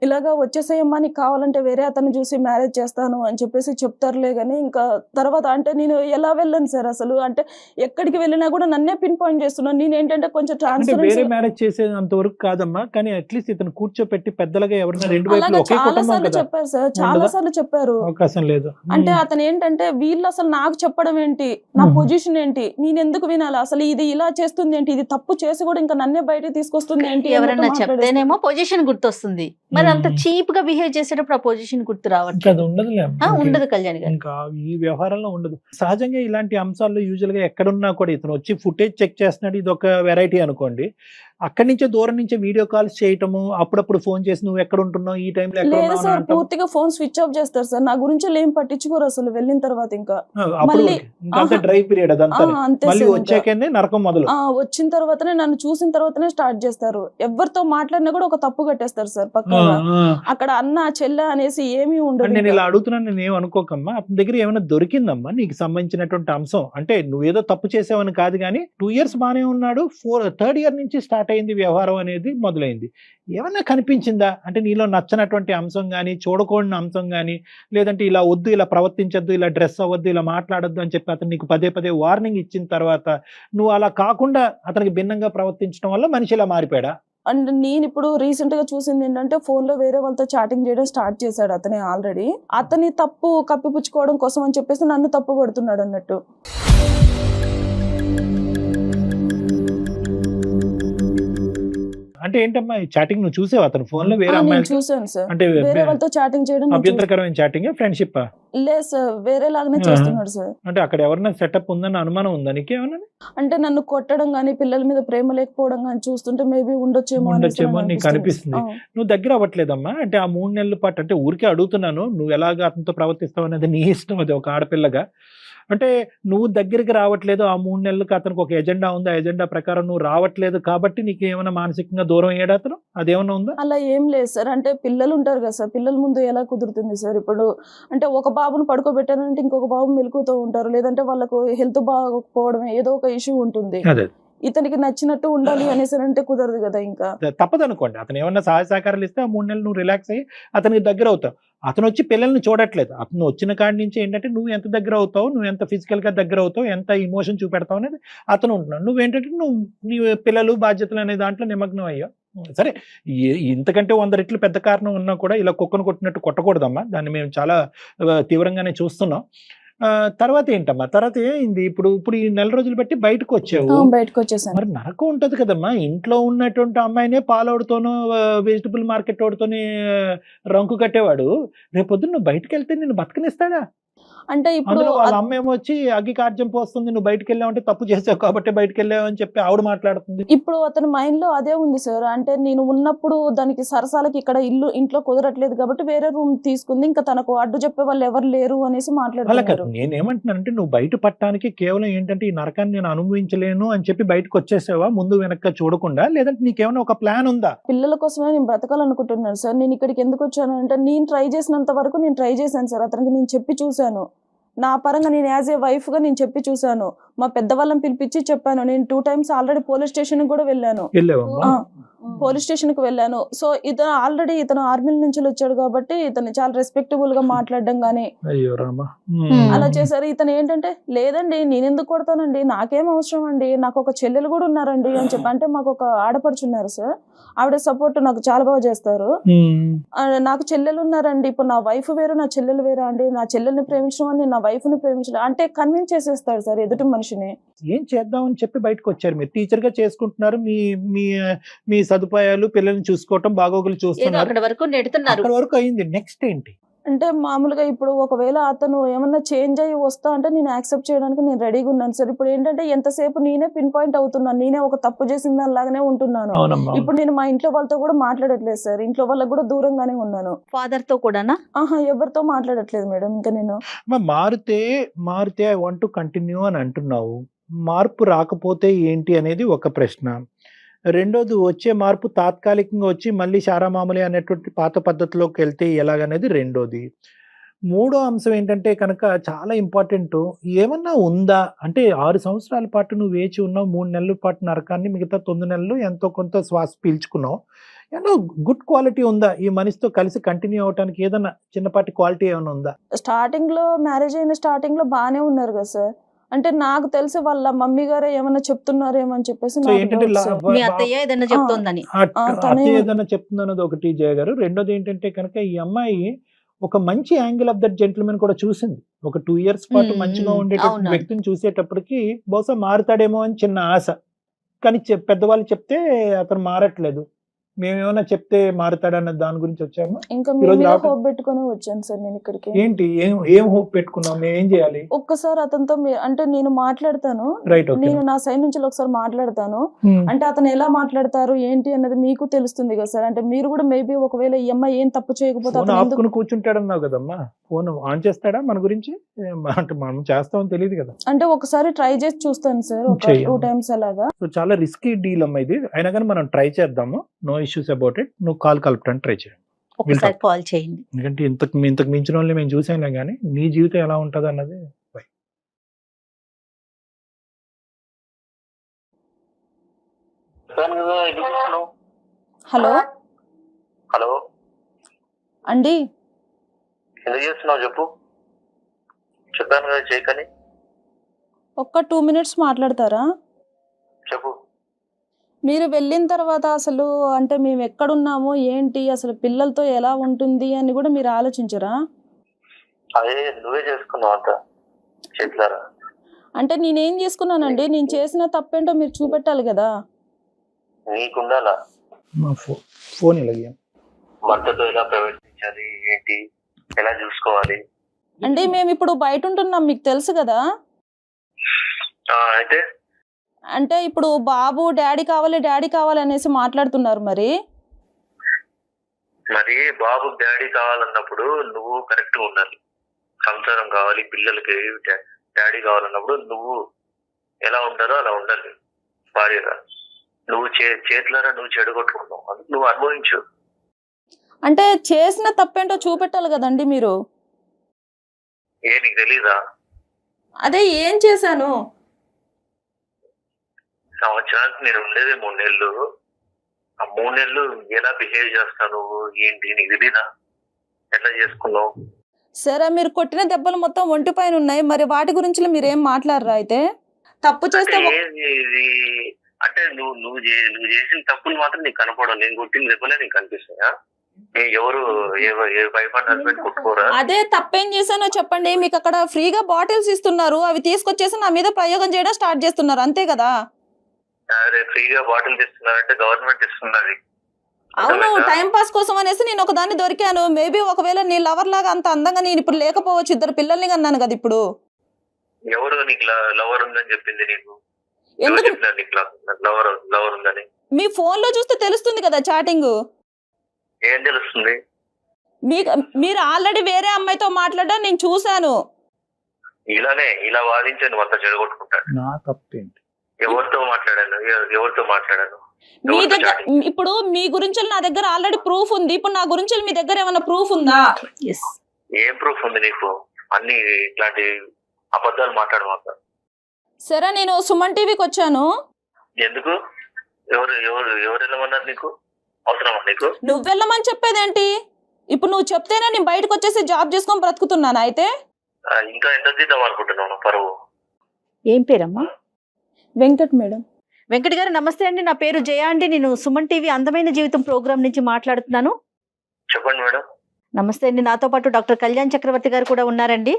ఇలాగా వచ్చేసేయమ్మా నీకు కావాలంటే వేరే అతను చూసి మ్యారేజ్ చేస్తాను అని చెప్పేసి చెప్తారులే కానీ, ఇంకా తర్వాత అంటే నేను ఎలా వెళ్ళను సార్ అసలు. అంటే ఎక్కడికి వెళ్ళినా కూడా నన్నే పిన్ పాయింట్ చేస్తున్నాను. నేను ఏంటంటే కొంచెం వేరే మ్యారేజ్ చేసేది అంతవరకు కాదమ్మా, కానీ అట్లీస్ట్ ఇతను కూర్చోపెట్టి పెద్దలుగా ఎవరైనా రెండు వైపులు ఒకే కుటుంబం కదా చెప్పారు సార్, చాలా సార్లు చెప్పారు. అవకాశం లేదు. అంటే అతను ఏంటంటే వీళ్ళు అసలు నాకు చెప్పడం ఏంటి, నా పొజిషన్ ఏంటి, నేను ఎందుకు వినాలి, అసలు ఇది ఇలా చేస్తుంది ఏంటి, ఇది తప్పు చేసి కూడా ఇంకా నన్నే బయట తీసుకొస్తుంది ఏంటి. ఎవరన్నా చెప్తేనేమో పొజిషన్ గుర్తొస్తుంది, మరి అంత చీప్ గా బిహేవ్ చేసేటప్పుడు ఆ పొజిషన్ గుర్తు రావట్లేదు. ఉండదు కళ్యాణ్ గారు, ఇంకా ఈ వ్యవహారంలో ఉండదు. సహజంగా ఇలాంటి అంశాల్లో యూజువల్ గా ఎక్కడున్నా కూడా ఇతను వచ్చి ఫుటేజ్ చెక్ చేస్తున్నాడు, ఇది ఒక వెరైటీ అనుకోండి. అక్కడి నుంచే దూరం నుంచే వీడియో కాల్స్ చేయటము, అప్పుడప్పుడు ఫోన్ చేసి నువ్వు ఎక్కడ ఉంటున్నావు, ఈ టైంలో ఎక్కడ లేదు సార్, పూర్తిగా ఫోన్ స్విచ్ ఆఫ్ చేస్తారు సార్. నా గురించి ఏం పట్టించుకోరు అసలు. వెళ్ళిన తర్వాత ఇంకా డ్రై పీరియడ్ అదంతా మళ్ళీ వచ్చాకనే నరకం మొదలు. వచ్చిన తర్వాతనే నన్ను చూసిన తర్వాతనే స్టార్ట్ చేస్తారు. ఎవరితో మాట్లాడినా కూడా ఒక తప్పు కట్టేస్తారు సార్ పక్కన. అక్కడ అన్న చెల్లె అనేసి ఏమీ ఉండదు. నేను ఇలా అడుగుతున్నాను, నేను ఏం అనుకోకమ్మా, అతని దగ్గర ఏమైనా దొరికిందమ్మా నీకు సంబంధించినటువంటి అంశం? అంటే నువ్వేదో తప్పు చేసావని కాదు కానీ 2 years బానే ఉన్నాడు, 3rd year నుంచి స్టార్ట్ అయింది వ్యవహారం అనేది మొదలైంది. ఏమన్నా కనిపించిందా అంటే నీలో నచ్చనటువంటి అంశం కానీ, చూడకూడని అంశం కానీ, లేదంటే ఇలా వద్దు, ఇలా ప్రవర్తించద్దు, ఇలా డ్రెస్ అవ్వద్దు, ఇలా మాట్లాడొద్దు అని చెప్పి అతను నీకు పదే వార్నింగ్ ఇచ్చిన తర్వాత నువ్వు అలా కాకుండా అతనికి భిన్నంగా ప్రవర్తించడం వల్ల మనిషి ఇలా మారిపోయాడా? అండ్ నేను ఇప్పుడు రీసెంట్ గా చూసింది ఏంటంటే, ఫోన్ లో వేరే వాళ్ళతో చాటింగ్ చేయడం స్టార్ట్ చేశాడు అతనే ఆల్రెడీ. అతని తప్పు కప్పిపుచ్చుకోవడం కోసం అని చెప్పేసి నన్ను తప్పు పడుతున్నాడు అన్నట్టు. అంటే ఏంటమ్మా చాటింగ్ నువ్వు చూసావు అతను ఫోన్ లో వేరే అమ్మాయి? చూసాను సార్, అంటే వేరే వాళ్ళతో చాటింగ్ చేయడం. అభ్యంతరకరమైన చాటింగ్, ఫ్రెండ్షిప్? లేదు సార్, వేరే లాగానే చేస్తున్నాడు సార్. అంటే అక్కడ ఎవరైనా సెటప్ ఉందని అనుమానం ఉందా నీకేమన్నా? అంటే నన్ను కొట్టడం గానీ, పిల్లల మీద ప్రేమ లేకపోవడం గానీ చూస్తుంటే మేబీ ఉండొచ్చేమో నీకు అనిపిస్తుంది. నువ్వు దగ్గర అవ్వట్లేదమ్మా? అంటే ఆ 3 నెలల పాటు, అంటే ఊరికే అడుగుతున్నాను, నువ్వు ఎలాగా అతనితో ప్రవర్తిస్తావు అనేది నీ ఇష్టం, అది ఒక ఆడపిల్లగా. అంటే నువ్వు దగ్గరికి రావట్లేదు, ఆ 3 నెలలకు అతనికి ఒక ఎజెండా ఉంది, ఆ ఎజెండా ప్రకారం నువ్వు రావట్లేదు కాబట్టి నీకు ఏమైనా మానసికంగా దూరం అయ్యాడు అతను? అదేమన్నా ఉందా? అలా ఏం లేదు సార్. అంటే పిల్లలు ఉంటారు కదా సార్, పిల్లల ముందు ఎలా కుదురుతుంది సార్? ఇప్పుడు అంటే ఒక బాబును పడుకోబెట్టానంటే ఇంకొక బాబు మెలుకుతూ ఉంటారు, లేదంటే వాళ్ళకు హెల్త్ బాగోకపోవడం ఏదో ఒక ఇష్యూ ఉంటుంది. ఇతనికి నచ్చినట్టు ఉండాలి అనేసి అంటే కుదరదు కదా. ఇంకా తప్పదు అనుకోండి, అతను ఏమన్నా సహాయ సహకారాలు ఇస్తే ఆ 3 నెలలు నువ్వు రిలాక్స్ అయ్యి అతనికి దగ్గర అవుతావు. అతను వచ్చి పిల్లల్ని చూడట్లేదు, అతను వచ్చిన కాడి నుంచి ఏంటంటే నువ్వు ఎంత దగ్గర అవుతావు, నువ్వు ఎంత ఫిజికల్ గా దగ్గర అవుతావు, ఎంత ఇమోషన్ చూపెడతావు అనేది అతను ఉంటున్నావు. నువ్వేంటంటే నీ పిల్లలు బాధ్యతలు అనే దాంట్లో నిమగ్నం అయ్యావు. సరే, ఇంతకంటే 100 రెట్లు పెద్ద కారణం ఉన్నా కూడా ఇలా కుక్కను కొట్టినట్టు కొట్టకూడదమ్మా, దాన్ని మేము చాలా తీవ్రంగానే చూస్తున్నాం. తర్వాత ఏంటమ్మా, తర్వాత ఏమైంది? ఇప్పుడు ఇప్పుడు ఈ నెల రోజులు బట్టి బయటకు వచ్చావు, బయటకు వచ్చేసాను. మరి నరకం ఉంటది కదమ్మా. ఇంట్లో ఉన్నటువంటి అమ్మాయినే పాలోడుతోనూ వెజిటబుల్ మార్కెట్ వాడితోని రంకు కట్టేవాడు రేపొద్దు నువ్వు బయటకు వెళ్తే నిన్ను బతకనిస్తాడా? అంటే ఇప్పుడు అందులో వాళ్ళ అమ్మ ఏమో వచ్చి అగ్గి కార్జ్యం పోస్తుంది, నువ్వు బయటకు వెళ్ళావంటే తప్పు చేసావు కాబట్టి బయటకు వెళ్ళావు అని చెప్పి ఆవిడ మాట్లాడుతుంది. ఇప్పుడు అతని మైండ్ లో అదే ఉంది సార్. అంటే నేను ఉన్నప్పుడు దానికి సరసాలకి ఇక్కడ ఇంట్లో కుదరట్లేదు కాబట్టి వేరే రూమ్ తీసుకుంది, ఇంకా తనకు అడ్డు చెప్పే వాళ్ళు ఎవరు లేరు అనేసి అలా మాట్లాడుతున్నారు. కాదు, నేనేమంటున్నానంటే నువ్వు బయట పట్టడానికి కేవలం ఏంటంటే ఈ నరకాన్ని నేను అనుభవించలేను అని చెప్పి బయటకు వచ్చేసావా ముందు వెనక్కి చూడకుండా, లేదంటే నీకేమైనా ఒక ప్లాన్ ఉందా? పిల్లల కోసమే నేను బ్రతకాలనుకుంటున్నాను సార్. నేను ఇక్కడికి ఎందుకు వచ్చాను అంటే నేను ట్రై చేసినంత వరకు నేను ట్రై చేశాను సార్. అతనికి నేను చెప్పి చూశాను, నా పరంగా నేను యాజ్ ఏ వైఫ్ గా నేను చెప్పి చూశాను. మా పెద్దవాళ్ళని పిలిపించి చెప్పాను. నేను 2 times ఆల్రెడీ పోలీస్ స్టేషన్ కూడా వెళ్ళాను. పోలీస్ స్టేషన్ కి వెళ్ళాను. సో ఇతను ఆర్మీ నుంచి వచ్చాడు కాబట్టి ఇతను చాలా రెస్పెక్టబుల్ గా మాట్లాడడం గానీ అలా చేశారు. ఇతను ఏంటంటే లేదండి నేను ఎందుకు కొడతానండి, నాకేం అవసరం అండి, నాకు ఒక చెల్లెలు కూడా ఉన్నారండి అని చెప్పి. అంటే మాకు ఒక ఆడపడుచున్నారు సార్, ఆవిడ సపోర్ట్ నాకు చాలా బాగా చేస్తారు. నాకు చెల్లెలు ఉన్నారండి, ఇప్పుడు నా వైఫ్ వేరు నా చెల్లెలు వేరా అండి, నా చెల్లెల్ని ప్రేమించడం అని నా వైఫ్ ని ప్రేమించడం అంటే కన్విన్స్ చేసేస్తాడు సార్ ఎదుటి మనిషిని. ఏం చేద్దామని చెప్పి బయటకు వచ్చారు, మీరు టీచర్ గా చేసుకుంటున్నారు, మీ మీ మీ సదుపాయాలు పిల్లల్ని చూసుకోవటం బాగోగులు చూస్తున్నారు, అక్కడ వరకు అయింది. నెక్స్ట్ ఏంటి అంటే మామూలుగా ఇప్పుడు ఒకవేళ అతను ఏమన్నా చేంజ్ అయ్యి వస్తా అంటే నేను యాక్సెప్ట్ చేయడానికి నేను రెడీగా ఉన్నాను సార్. ఇప్పుడు ఏంటంటే ఎంతసేపు నేనే పిన్ పాయింట్ అవుతున్నాను, నేనే ఒక తప్పు చేసిన దానిలాగానే ఉంటున్నాను. ఇప్పుడు నేను మా ఇంట్లో వాళ్ళతో కూడా మాట్లాడట్లేదు సార్, ఇంట్లో వాళ్ళకి కూడా దూరంగానే ఉన్నాను. ఫాదర్ తో కూడానా? ఎవరితో మాట్లాడట్లేదు మేడం. ఇంకా నేను మారితే ఐ వాంట్ టు కంటిన్యూ అని అంటున్నావు, మార్పు రాకపోతే ఏంటి అనేది ఒక ప్రశ్న. రెండోది వచ్చే మార్పు తాత్కాలికంగా వచ్చి మళ్ళీ శారామామూలి అనేటువంటి పాత పద్ధతిలోకి వెళ్తే ఎలాగనేది రెండోది. మూడో అంశం ఏంటంటే కనుక చాలా ఇంపార్టెంట్, ఏమన్నా ఉందా అంటే 6 సంవత్సరాల పాటు నువ్వు వేచి ఉన్నావు, 3 నెలల పాటు నరకాన్ని, మిగతా 9 నెలలు ఎంతో కొంత శ్వాస పీల్చుకున్నావు. ఏమన్నా గుడ్ క్వాలిటీ ఉందా ఈ మనిషితో కలిసి కంటిన్యూ అవడానికి? ఏదన్నా చిన్నపాటి క్వాలిటీ ఏమైనా ఉందా? స్టార్టింగ్ లో మ్యారేజ్ అయిన స్టార్టింగ్ లో బాగానే ఉన్నారు కదా సార్. అంటే నాకు తెలిసి వాళ్ళ మమ్మీ గారే ఏమన్నా చెప్తున్నారేమో అని చెప్పేసి మీ అత్తయ్య ఏదైనా చెప్తోందని ఏదైనా చెప్తుందన్నది ఒకటి జయ గారు. రెండోది ఏంటంటే కనుక ఈ అమ్మాయి ఒక మంచి యాంగిల్ ఆఫ్ దట్ జెంటిల్మెన్ కూడా చూసింది. ఒక 2 years పాటు మంచిగా ఉండేటటువంటి వ్యక్తిని చూసేటప్పటికి బహుశా మారుతాడేమో అని చిన్న ఆశ. కానీ పెద్దవాళ్ళు చెప్తే అతను మారట్లేదు, మేమేమైనా చెప్తే మారుతాడన్న దాని గురించి వచ్చాము. ఇంకా హోప్ పెట్టుకుని వచ్చాను సార్ నేను ఇక్కడికి. ఏంటి ఏం హోప్ పెట్టుకున్నావు? మేము ఏం చేయాలి? ఒక్కసారి అతనితో అంటే నేను మాట్లాడతాను, నేను నా సైడ్ నుంచి ఒకసారి మాట్లాడతాను. అంటే అతను ఎలా మాట్లాడతారు ఏంటి అన్నది మీకు తెలుస్తుంది కదా సార్. అంటే మీరు కూడా మేబీ ఒకవేళ ఈ అమ్మాయి ఏం తప్పు చేయకపోతే కూర్చుంటాడన్నావు కదమ్మా, ఫోన్ ఆన్ చేస్తాడా మన గురించి? అంటే మనం చేస్తామని తెలియదు కదా. అంటే ఒకసారి ట్రై చేసి చూస్తాను సార్, ఒక 2 times అలాగా. సో చాలా రిస్కీ డీల్ అమ్మా ఇది, అయినా కానీ మనం ట్రై చేద్దాము. No issues about it. నువ్వు కాల్ కలపడానికి ట్రై చేయండి, ఒకసారి కాల్ చేయండి. ఎందుకంటే ఇంతకు మించిన వాళ్ళని మేము చూసాంలే కానీ నీ జీవితం ఎలా ఉంటది అన్నది. హలో హలో అండి, ఎందుకు చేస్తున్నావు చెప్పు. చెప్పాను కదా చేయకని. ఒక్క 2 minutes మాట్లాడతారా? చెప్పు. మీరు వెళ్ళిన తర్వాత అసలు అంటే మేము ఎక్కడున్నామో ఏంటి, అసలు పిల్లలతో ఎలా ఉంటుంది అని కూడా మీరు ఆలోచించరా? అదే నువ్వే చేసుకున్నావు అంత చేతులారా. అంటే నేనేం చేసుకున్నానండి, నేను చేసిన తప్పేంటో మీరు చూపెట్టాలి కదా. నీకుండాలా ఫోన్ ఇలాగే భర్తతో ఎలా ప్రవర్తించాలి, ఏంటి, ఎలా చూసుకోవాలి. అంటే మేము ఇప్పుడు బయట ఉంటున్నాం, మీకు తెలుసు కదా. అయితే అంటే ఇప్పుడు బాబు డాడీ కావాలి అనేసి మాట్లాడుతున్నారు. మరి బాబు డాడీ కావాలన్నప్పుడు నువ్వు కరెక్ట్ గా ఉండాలి. సంసారం కావాలి, పిల్లలకి డాడీ కావాలన్నప్పుడు నువ్వు ఎలా ఉండాలో అలా ఉండాలి భార్యగా. నువ్వు చేతులారా నువ్వు చెడగొట్టుకున్నావు, నువ్వు అనుభవించు. అంటే చేసిన తప్పేంటో చూపెట్టాలి కదండి మీరు. నీకు తెలీదా? అదే ఏం చేశాను. సంవత్సరానికి నేను ఉండేది 3 నెలలు. ఆ 3 నెలలు ఎలా బిహేవ్ చేస్తాను ఏంటి నీకు తెలీదా? ఎట్లా చేసుకున్నావు? సరే, మీరు కొట్టిన దెబ్బలు మొత్తం ఒంటి పైన ఉన్నాయి, మరి వాటి గురించి మీరేం మాట్లాడరా? అయితే తప్పు చేస్తే అంటే నువ్వు చేసిన తప్పులు మాత్రం నీకు కనపడవు, నేను కొట్టిన దెబ్బలే నీకు కనిపిస్తాయా? ఎవరు ఏ వైఫ్ అండ్ హస్బెండ్ కొట్టుకోరా? అదే తప్పేం చేశానో చెప్పండి. మీకు అక్కడ ఫ్రీగా బాటిల్స్ ఇస్తున్నారు, అవి తీసుకొచ్చేసి నా మీద ప్రయోగం చేయడం స్టార్ట్ చేస్తున్నారు, అంతే కదా? అరే ఫ్రీగా బాటిల్ ఇస్తున్నారంటే గవర్నమెంట్ ఇస్తున్నది. అవును, టైం పాస్ కోసం అనేసి నేను ఒకదాన్ని దొరికాను. మేబీ ఒకవేళ నీ లవర్ లాగా అంత అందంగా నేను ఇప్పుడు లేకపోవచ్చు, 2 పిల్లల్ని కన్నాను కదా ఇప్పుడు. ఎవరు నీకు లవర్ ఉందని చెప్పింది? నీకు ఎందుకు? లవర్ ఉందని మీ ఫోన్ లో చూస్తే తెలుస్తుంది కదా చాటింగ్. ఏం తెలుస్తుంది? మీరు ఆల్రెడీ వేరే అమ్మాయితో మాట్లాడడం నేను చూశాను. ఇలా వాదించే నువ్వు అంతా చెడగొట్టుకుంటాను. నా తప్పేంటి? ఎవరితో మాట్లాడాను? మీ దగ్గర ఇప్పుడు మీ గురించి నా దగ్గర ఆల్రెడీ ప్రూఫ్ ఉంది. ఇప్పుడు నా గురించి మీ దగ్గర ఏమైనా ప్రూఫ్ ఉందా? ఏం ప్రూఫ్ ఉంది నీకు? అన్ని ఇట్లాంటి అబద్ధాలు మాట్లాడమాక. సరే, నేను సుమన్ టీవీకి వచ్చాను. ఎందుకు? ఎవరు వెళ్ళమన్నారు? నీకు అవసరమా? నీకు నువ్వు వెళ్ళమని చెప్పేదేంటి? ఇప్పుడు నువ్వు చెప్తేనే నేను బయటకు వచ్చేసి జాబ్ చేసుకొని బ్రతుకుతున్నాను. అయితే ఇంకా ఎంత తీద్దాం అనుకుంటున్నాను పరువు? ఏం పేరమ్మా? వెంకట్ మేడం. వెంకట్ గారు నమస్తే అండి. నా పేరు జయ అండి. నేను సుమన్ టీవీ అందమైన జీవితం ప్రోగ్రామ్ నుంచి మాట్లాడుతున్నాను. చెప్పండి మేడం. నమస్తే అండి. నాతో పాటు డాక్టర్ కళ్యాణ్ చక్రవర్తి గారు కూడా ఉన్నారండి.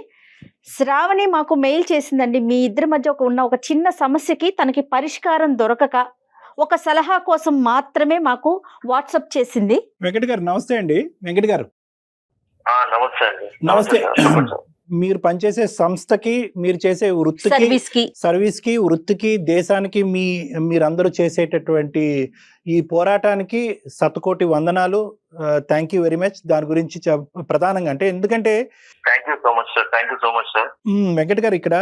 శ్రావణి మాకు మెయిల్ చేసిందండి. మీ ఇద్దరి మధ్య ఉన్న ఒక చిన్న సమస్యకి తనకి పరిష్కారం దొరకక ఒక సలహా కోసం మాత్రమే మాకు వాట్సాప్ చేసింది. వెంకట్ గారు నమస్తే అండి. వెంకట్ గారు నమస్తే అండి. నమస్తే. మీరు పనిచేసే సంస్థకి, మీరు చేసే వృత్తికి, సర్వీస్ కి, వృత్తికి, దేశానికి మీరందరూ చేసేటటువంటి ఈ పోరాటానికి శతకోటి వందనాలు. Thank you very much. దాని గురించి ప్రధానంగా అంటే ఎందుకంటే thank you so much sir. Venkat గారు, ఇక్కడ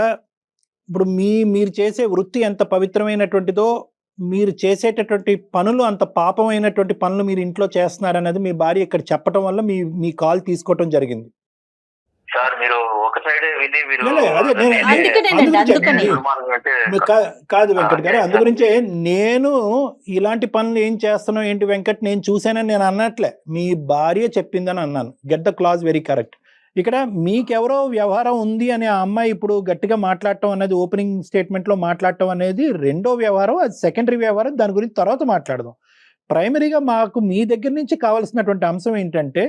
ఇప్పుడు మీరు చేసే వృత్తి ఎంత పవిత్రమైనటువంటిదో, మీరు చేసేటటువంటి పనులు అంత పాపమైనటువంటి పనులు మీరు ఇంట్లో చేస్తున్నారనేది మీ భార్య ఇక్కడ చెప్పడం వల్ల మీ కాల్ తీసుకోవటం జరిగింది. సార్ మీరు ఒక సైడే విని కాదు వెంకట్ గారు, అందుగురించే నేను ఇలాంటి పనులు ఏం చేస్తానో ఏంటి వెంకట్ నేను చూసానని నేను అన్నట్లే, మీ భార్య చెప్పిందని అన్నాను. Get the clause very correct. ఇక్కడ మీకెవరో వ్యవహారం ఉంది అని ఆ అమ్మాయి ఇప్పుడు గట్టిగా మాట్లాడటం అనేది, ఓపెనింగ్ స్టేట్మెంట్ లో మాట్లాడటం అనేది రెండో వ్యవహారం, అది సెకండరీ వ్యవహారం. దాని గురించి తర్వాత మాట్లాడదాం. ప్రైమరీగా మాకు మీ దగ్గర నుంచి కావాల్సినటువంటి అంశం ఏంటంటే,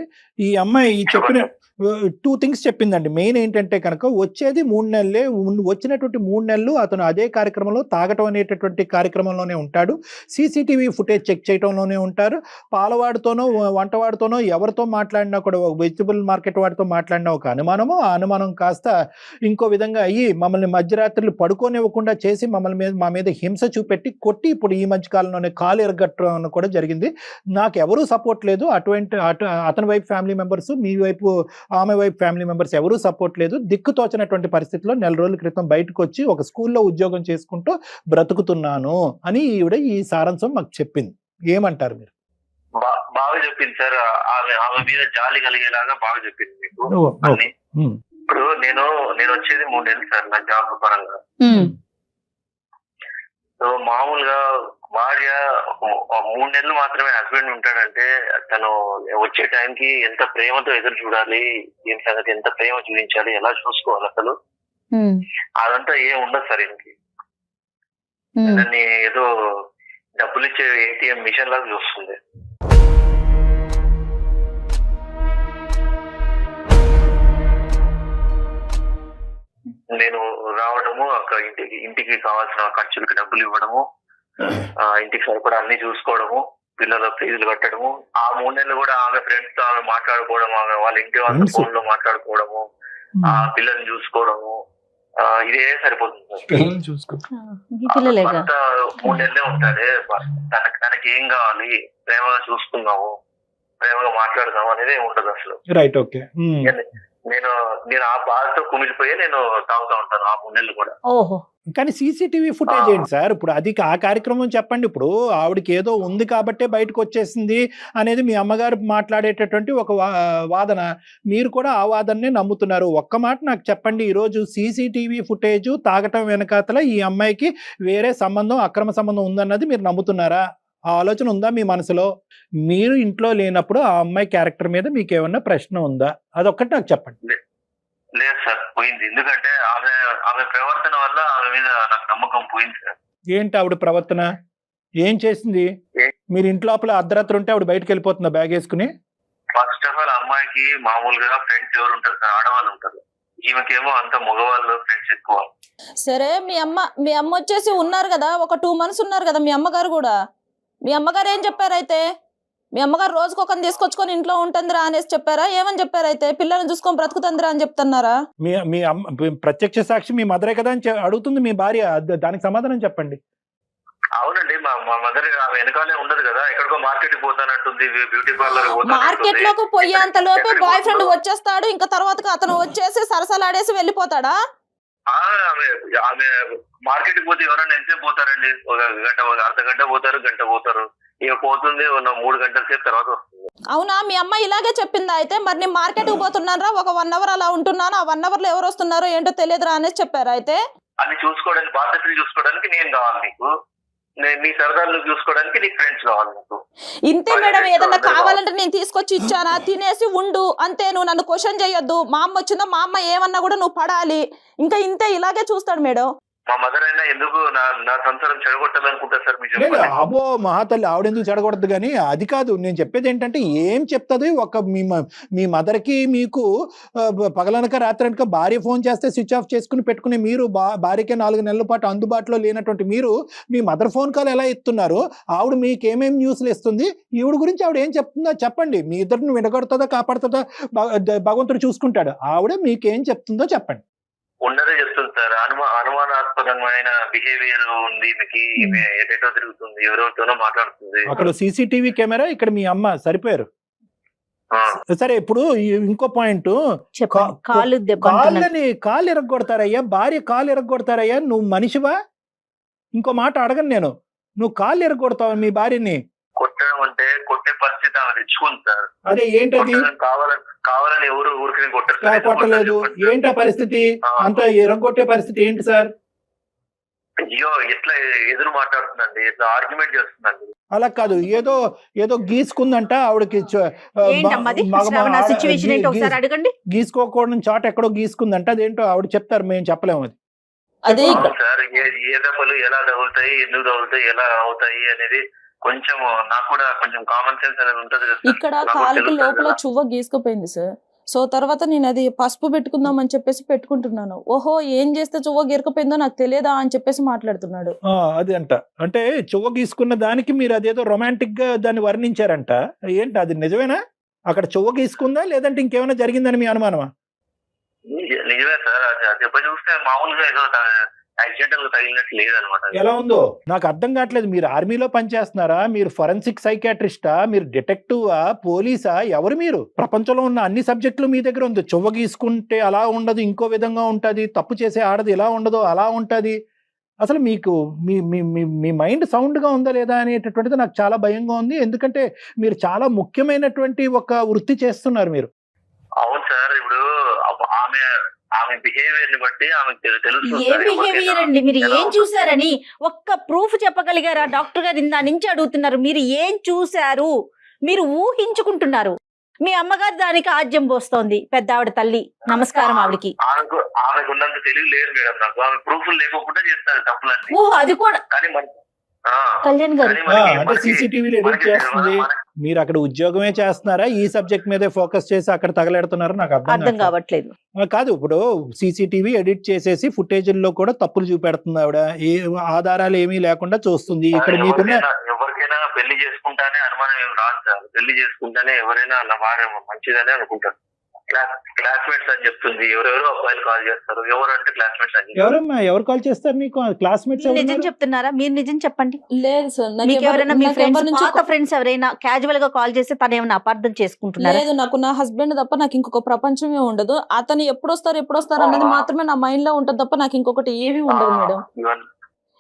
ఈ అమ్మాయి చెప్పిన 2 థింగ్స్ చెప్పిందండి. మెయిన్ ఏంటంటే కనుక వచ్చేది 3 నెలలే, వచ్చినటువంటి 3 నెలలు అతను అదే కార్యక్రమంలో తాగటం అనేటటువంటి కార్యక్రమంలోనే ఉంటాడు, సీసీటీవీ ఫుటేజ్ చెక్ చేయడంలోనే ఉంటారు. పాలవాడితోనో వంటవాడితోనో ఎవరితో మాట్లాడినా కూడా, వెజిటబుల్ మార్కెట్ వాడితో మాట్లాడినా ఒక అనుమానము, ఆ అనుమానం కాస్త ఇంకో విధంగా అయ్యి మమ్మల్ని మధ్యరాత్రులు పడుకోనివ్వకుండా చేసి మా మీద హింస చూపెట్టి కొట్టి ఇప్పుడు ఈ మధ్య కాలంలోనే కాలు ఎరగట్టడం కూడా జరిగింది. నాకు ఎవరూ సపోర్ట్ లేదు. అతని వైపు ఫ్యామిలీ మెంబర్స్, మీ వైపు ఆమె వైపు ఫ్యామిలీ మెంబర్స్ ఎవరూ సపోర్ట్ లేదు. దిక్కుతోచనటువంటి పరిస్థితిలో 4 రోజుల క్రితం బయటకు వచ్చి ఒక స్కూల్లో ఉద్యోగం చేసుకుంటూ బ్రతుకుతున్నాను అని ఈవిడ ఈ సారాంశం మాకు చెప్పింది. ఏమంటారు మీరు? బాగా చెప్పింది సార్. ఆమె మీద జాలి కలిగేలాగా బాగా చెప్పింది మీకు. ఇప్పుడు నేను వచ్చేది 3 నెలలు సార్ నా జాబ్ పరంగా. సో మామూలుగా భార్య 3 నెలలు మాత్రమే హస్బెండ్ ఉంటాడంటే తను వచ్చే టైంకి ఎంత ప్రేమతో ఎదురు చూడాలి, ఏం సంగతి, ఎంత ప్రేమ చూపించాలి, ఎలా చూసుకోవాలి అసలు అదంతా ఏం ఉండదు సార్. ఇంకి దాన్ని ఏదో డబ్బులు ఇచ్చే ఏటీఎం మిషన్ లాగా చూస్తుంది. నేను రావడము, అక్కడ ఇంటికి కావాల్సిన ఖర్చులకి డబ్బులు ఇవ్వడము, ఇంటికి సరిపడా అన్ని చూసుకోవడము, పిల్లల ఫీజులు కట్టడము, ఆ 3 నెలలు కూడా ఆమె ఫ్రెండ్స్ తో ఆమె మాట్లాడుకోవడం, ఆమె వాళ్ళ ఇంటి వాళ్ళ ఫోన్ లో మాట్లాడుకోవడము, ఆ పిల్లల్ని చూసుకోవడము, ఇదే సరిపోతుంది. 3 నెలలే ఉంటాడే. తనకి ఏం కావాలి, ప్రేమగా చూసుకున్నాము, ప్రేమగా మాట్లాడుతున్నాము అనేది ఏమి ఉండదు అసలు. Right, okay. నేను ఆ బాధతో కుమిలిపోయి నేను తాగుతా ఉంటాను ఆ 3 నెలలు కూడా. ఓహో. కానీ సీసీటీవీ ఫుటేజ్ ఏంటి సార్? ఇప్పుడు అది ఆ కార్యక్రమం చెప్పండి. ఇప్పుడు ఆవిడకి ఏదో ఉంది కాబట్టే బయటకు వచ్చేసింది అనేది మీ అమ్మగారు మాట్లాడేటటువంటి ఒక వాదన. మీరు కూడా ఆ వాదననే నమ్ముతున్నారు. ఒక్క మాట నాకు చెప్పండి, ఈరోజు సీసీటీవీ ఫుటేజ్ తాగటం వెనకాతల ఈ అమ్మాయికి వేరే సంబంధం, అక్రమ సంబంధం ఉందన్నది మీరు నమ్ముతున్నారా? ఆ ఆలోచన ఉందా మీ మనసులో? మీరు ఇంట్లో లేనప్పుడు ఆ అమ్మాయి క్యారెక్టర్ మీద మీకు ఏమన్నా ప్రశ్న ఉందా? అదొక్కటి నాకు చెప్పండి. లేదు సార్, పోయింది. ఎందుకంటే ఆమె ప్రవర్తన వల్ల ఆమె మీద నాకు నమ్మకం పోయింది సార్. ఏంటి ఆవిడ ప్రవర్తన? ఏం చేసింది? మీరు ఇంట్లో అర్ధరాత్రి ఉంటే ఆవిడ బయటకు వెళ్ళిపోతుందా బ్యాగ్ వేసుకుని? ఫస్ట్ ఆఫ్ ఆల్ అమ్మాయికి మామూలుగా ఫ్రెండ్స్ ఎవరు ఉంటారు సార్? ఆడవాళ్ళు ఉంటారు. ఈమెకేమో అంత మగవాళ్ళు ఫ్రెండ్స్ ఎక్కువ. సరే మీ అమ్మ వచ్చేసి ఉన్నారు కదా, ఒక 2 months ఉన్నారు కదా మీ అమ్మగారు కూడా. మీ అమ్మగారు ఏం చెప్పారు అయితే? మీ అమ్మగారు రోజుకు ఒకరిని తీసుకొచ్చుకొని ఇంట్లో ఉంటుందిరా అనేసి చెప్పారా? ఏమని చెప్పారు అయితే? పిల్లల్ని చూసుకొని బ్రతుకుతుందిరా అని చెప్తున్నారా? మీ అమ్మ ప్రత్యక్ష సాక్షి మీ మదరే కదా అని అడుగుతుంది మీ భార్య. దానికి సమాధానం చెప్పండి. అవునండి, మా మదర్ ఆమె వెనకాలే ఉండదు కదా, ఎక్కడికో మార్కెట్ కి పోతానంటుంది, బ్యూటీ పార్లర్ మార్కెట్ లోకి పోయేంత లోపే బాయ్ ఫ్రెండ్ వచ్చేస్తాడు, ఇంకా తర్వాత అతను వచ్చేసి సరసలాడేసి వెళ్ళిపోతాడా? ఆమె మార్కెట్ కి పోతే ఎవరైనా ఎంతసేపు పోతారండి? ఒక గంట, ఒక అర్ధ గంట పోతారు, గంట పోతారు. ఇక పోతుంది 3 గంటల సేపు తర్వాత వస్తుంది. అవునా? మీ అమ్మ ఇలాగే చెప్పిందా అయితే? మరి నేను మార్కెట్ కి పోతున్నారా, ఒక 1 hour అలా ఉంటున్నాను, ఆ 1 hour లో ఎవరు వస్తున్నారో ఏంటో తెలియదురా అనేసి చెప్పారా అయితే? అది చూసుకోవడానికి, బాధ్యతలు చూసుకోవడానికి నేను కావాలి నీకు, నీ సరదాలు చూసుకోవడానికి నీకు ఫ్రెండ్స్ కావాలి నీకు. ఇంతే మేడం, ఏదన్నా కావాలంటే నేను తీసుకొచ్చి ఇచ్చానా, తినేసి ఉండు అంతే, నువ్వు నన్ను క్వశ్చన్ చేయొద్దు. మా అమ్మ వచ్చిందా, మా అమ్మ ఏమన్నా కూడా నువ్వు పడాలి, ఇంకా ఇంతే, ఇలాగే చూస్తాడు మేడం. మా మదర్ అయినా ఎందుకు నా సంసారం చెడగొట్టాలనుకుంటా సార్? మీరు అబ్బో మహాతల్లి, ఆవిడెందుకు చెడగొడద్దు కానీ అది కాదు నేను చెప్పేది. ఏంటంటే ఏం చెప్తుంది ఒక మీ మదర్కి మీకు పగలనక రాత్రనక భార్య ఫోన్ చేస్తే స్విచ్ ఆఫ్ చేసుకుని పెట్టుకుని మీరు భార్యకి 4 నెలల పాటు అందుబాటులో లేనటువంటి మీరు మీ మదర్ ఫోన్ కాల్ ఎలా ఎత్తున్నారు? ఆవిడ మీకు ఏమేమి న్యూస్లు ఇస్తుంది? ఈవిడ గురించి ఆవిడ ఏం చెప్తుందో చెప్పండి. మీ ఇద్దరిని విడగొడుతుందా కాపాడుతుందా భగవంతుడు చూసుకుంటాడు. ఆవిడ మీకేం చెప్తుందో చెప్పండి. ఉన్నదే చెప్తుంది సార్. అనుమానాస్పదమైన బిహేవియర్ ఉంది మీకు, ఎటో తిరుగుతుంది, ఎవరెవరితోనో మాట్లాడుతుంది. అక్కడ సీసీటీవీ కెమెరా, ఇక్కడ మీ అమ్మ సరిపోయారు. సరే, ఇప్పుడు ఇంకో పాయింట్, కాళ్ళు ఎరగొడతారయ్యా, భార్య కాళ్ళు ఎరగొడతారయ్యా. నువ్వు మనిషివా? ఇంకో మాట అడగను నేను, నువ్వు కాళ్ళు ఎరగొడతావు మీ భార్యని? కొట్టడం అంటే కొట్టే పరిస్థితి ఆమె తెచ్చుకుంది సార్. అదే ఏంటది? కావాలని ఎవరు ఊరికి కొట్టలేదు. ఏంటా పరిస్థితి? అంత ఎరగొట్టే పరిస్థితి ఏంటి సార్? అయ్యో, ఎట్లా ఎదురు మాట్లాడుతుందండి, ఎట్లా ఆర్గ్యుమెంట్ చేస్తుందండి. అలా కాదు, ఏదో గీసుకుందంట ఆవిడకి, గీసుకోకూడని చాట ఎక్కడో గీసుకుందంట. అదేంటో ఆవిడ చెప్తారు, మేము చెప్పలేము. అది సార్, ఏ దెబ్బలు ఎలా తగులుతాయి, ఎందుకు తగులుతాయి, ఎలా అవుతాయి అనేది కొంచెం నాకు కూడా కొంచెం కామన్ సెన్స్ అనేది ఉంటది. ఇక్కడ కాలుకి లోపల చువ్వ గీసుకుపోయింది సార్. సో తర్వాత నేను అది పసుపు పెట్టుకుందాం అని చెప్పేసి పెట్టుకుంటున్నాను. ఓహో, ఏం చేస్తే చువ్వ గీరకపోయిందో నాకు తెలియదా అని చెప్పేసి మాట్లాడుతున్నాడు. అది అంటే చువ్వ గీసుకున్న దానికి మీరు అదేదో రొమాంటిక్ గా దాన్ని వర్ణించారంట. ఏంటి అది నిజమేనా? అక్కడ చువ్వ గీసుకుందా లేదంటే ఇంకేమైనా జరిగిందని మీ అనుమానమా? నిజమే సార్, దెబ్బ చూస్తే మామూలుగా ఏదో యాక్సిడెంటల్ తగిలినట్టు లేదనమాట. ఎలా ఉందో నాకు అర్థం కావట్లేదు. మీరు ఆర్మీలో పనిచేస్తున్నారా? మీరు ఫోరెన్సిక్ సైకాట్రిస్టా? మీరు డిటెక్టివా? పోలీసా? ఎవరు మీరు? ప్రపంచంలో ఉన్న అన్ని సబ్జెక్టులు మీ దగ్గర ఉంది. చువ్వ గీసుకుంటే అలా ఉండదు, ఇంకో విధంగా ఉంటుంది. తప్పు చేసే ఆడది ఇలా ఉండదు, అలా ఉంటుంది. అసలు మీకు మీ మైండ్ సౌండ్గా ఉందా లేదా అనేటటువంటిది నాకు చాలా భయంగా ఉంది. ఎందుకంటే మీరు చాలా ముఖ్యమైనటువంటి ఒక వృత్తి చేస్తున్నారు మీరు. అవును సార్, ఇప్పుడు ఆమె బిహేవియర్ ని బట్టి ఆమెకు తెలుస్తుంది. ఏ బిహేవియర్ అండి? మీరు ఏం చూసారని ఒక్క ప్రూఫ్ చెప్పగలిగారా? డాక్టర్ గారు ఇందా నుంచి అడుగుతున్నారు, మీరు ఏం చూశారు? మీరు ఊహించుకుంటున్నారు. మీ అమ్మగారు దానికి ఆజ్యం పోస్తోంది, పెద్ద ఆవిడ తల్లి. నమస్కారం ఆవిడకి. ఆమెకు ఉన్నంత తెలివి లేదు మేడం నాకు. ఆమె ప్రూఫ్ లేకుండా చేస్తారు తప్పులన్నీ. ఓ, అది కూడా. కానీ కళ్యాణ్ గారు అంటే సీసీటీవీలో ఎడిట్ చేస్తుంది. మీరు అక్కడ ఉద్యోగమే చేస్తున్నారా? ఈ సబ్జెక్ట్ మీదే ఫోకస్ చేసి అక్కడ తగలెడుతున్నారా? నాకు అర్థం కావట్లేదు. కాదు, ఇప్పుడు సీసీటీవీ ఎడిట్ చేసేసి ఫుటేజ్ల్లో కూడా తప్పులు చూపెడుతుంది ఆవిడ. ఏ ఆధారాలు ఏమీ లేకుండా చూస్తుంది. ఇక్కడ మీకున్న ఎవరికైనా పెళ్లి చేసుకుంటానే అనుమానం ఏం రాదు సార్. పెళ్లి చేసుకుంటానే ఎవరైనా నా భార్య మంచిదనే అనుకుంటారు. క్లాస్మేట్స్ అని చెప్తుంది. ఎవరెవరో అబ్బాయిలు కాల్ చేస్తారు. ఎవరంటే క్లాస్మేట్స్ అని. ఎవరు కాల్ చేస్తారు నీకు? క్లాస్మేట్స్ నిజం చెప్తున్నారా? మీరు నిజం చెప్పండి. లేదు సార్, మీ ఫ్రెండ్స్ ఎవరైనా క్యాజువల్ గా కాల్ చేస్తే తను ఏమైనా అపార్థం చేసుకుంటున్నారు? లేదు, నాకు నా హస్బెండ్ తప్ప నాకు ఇంకొక ప్రపంచమే ఉండదు. అతను ఎప్పుడు వస్తారు అన్నది మాత్రమే నా మైండ్ లో ఉంటది తప్ప నాకు ఇంకొకటి ఏమీ ఉండదు మేడం.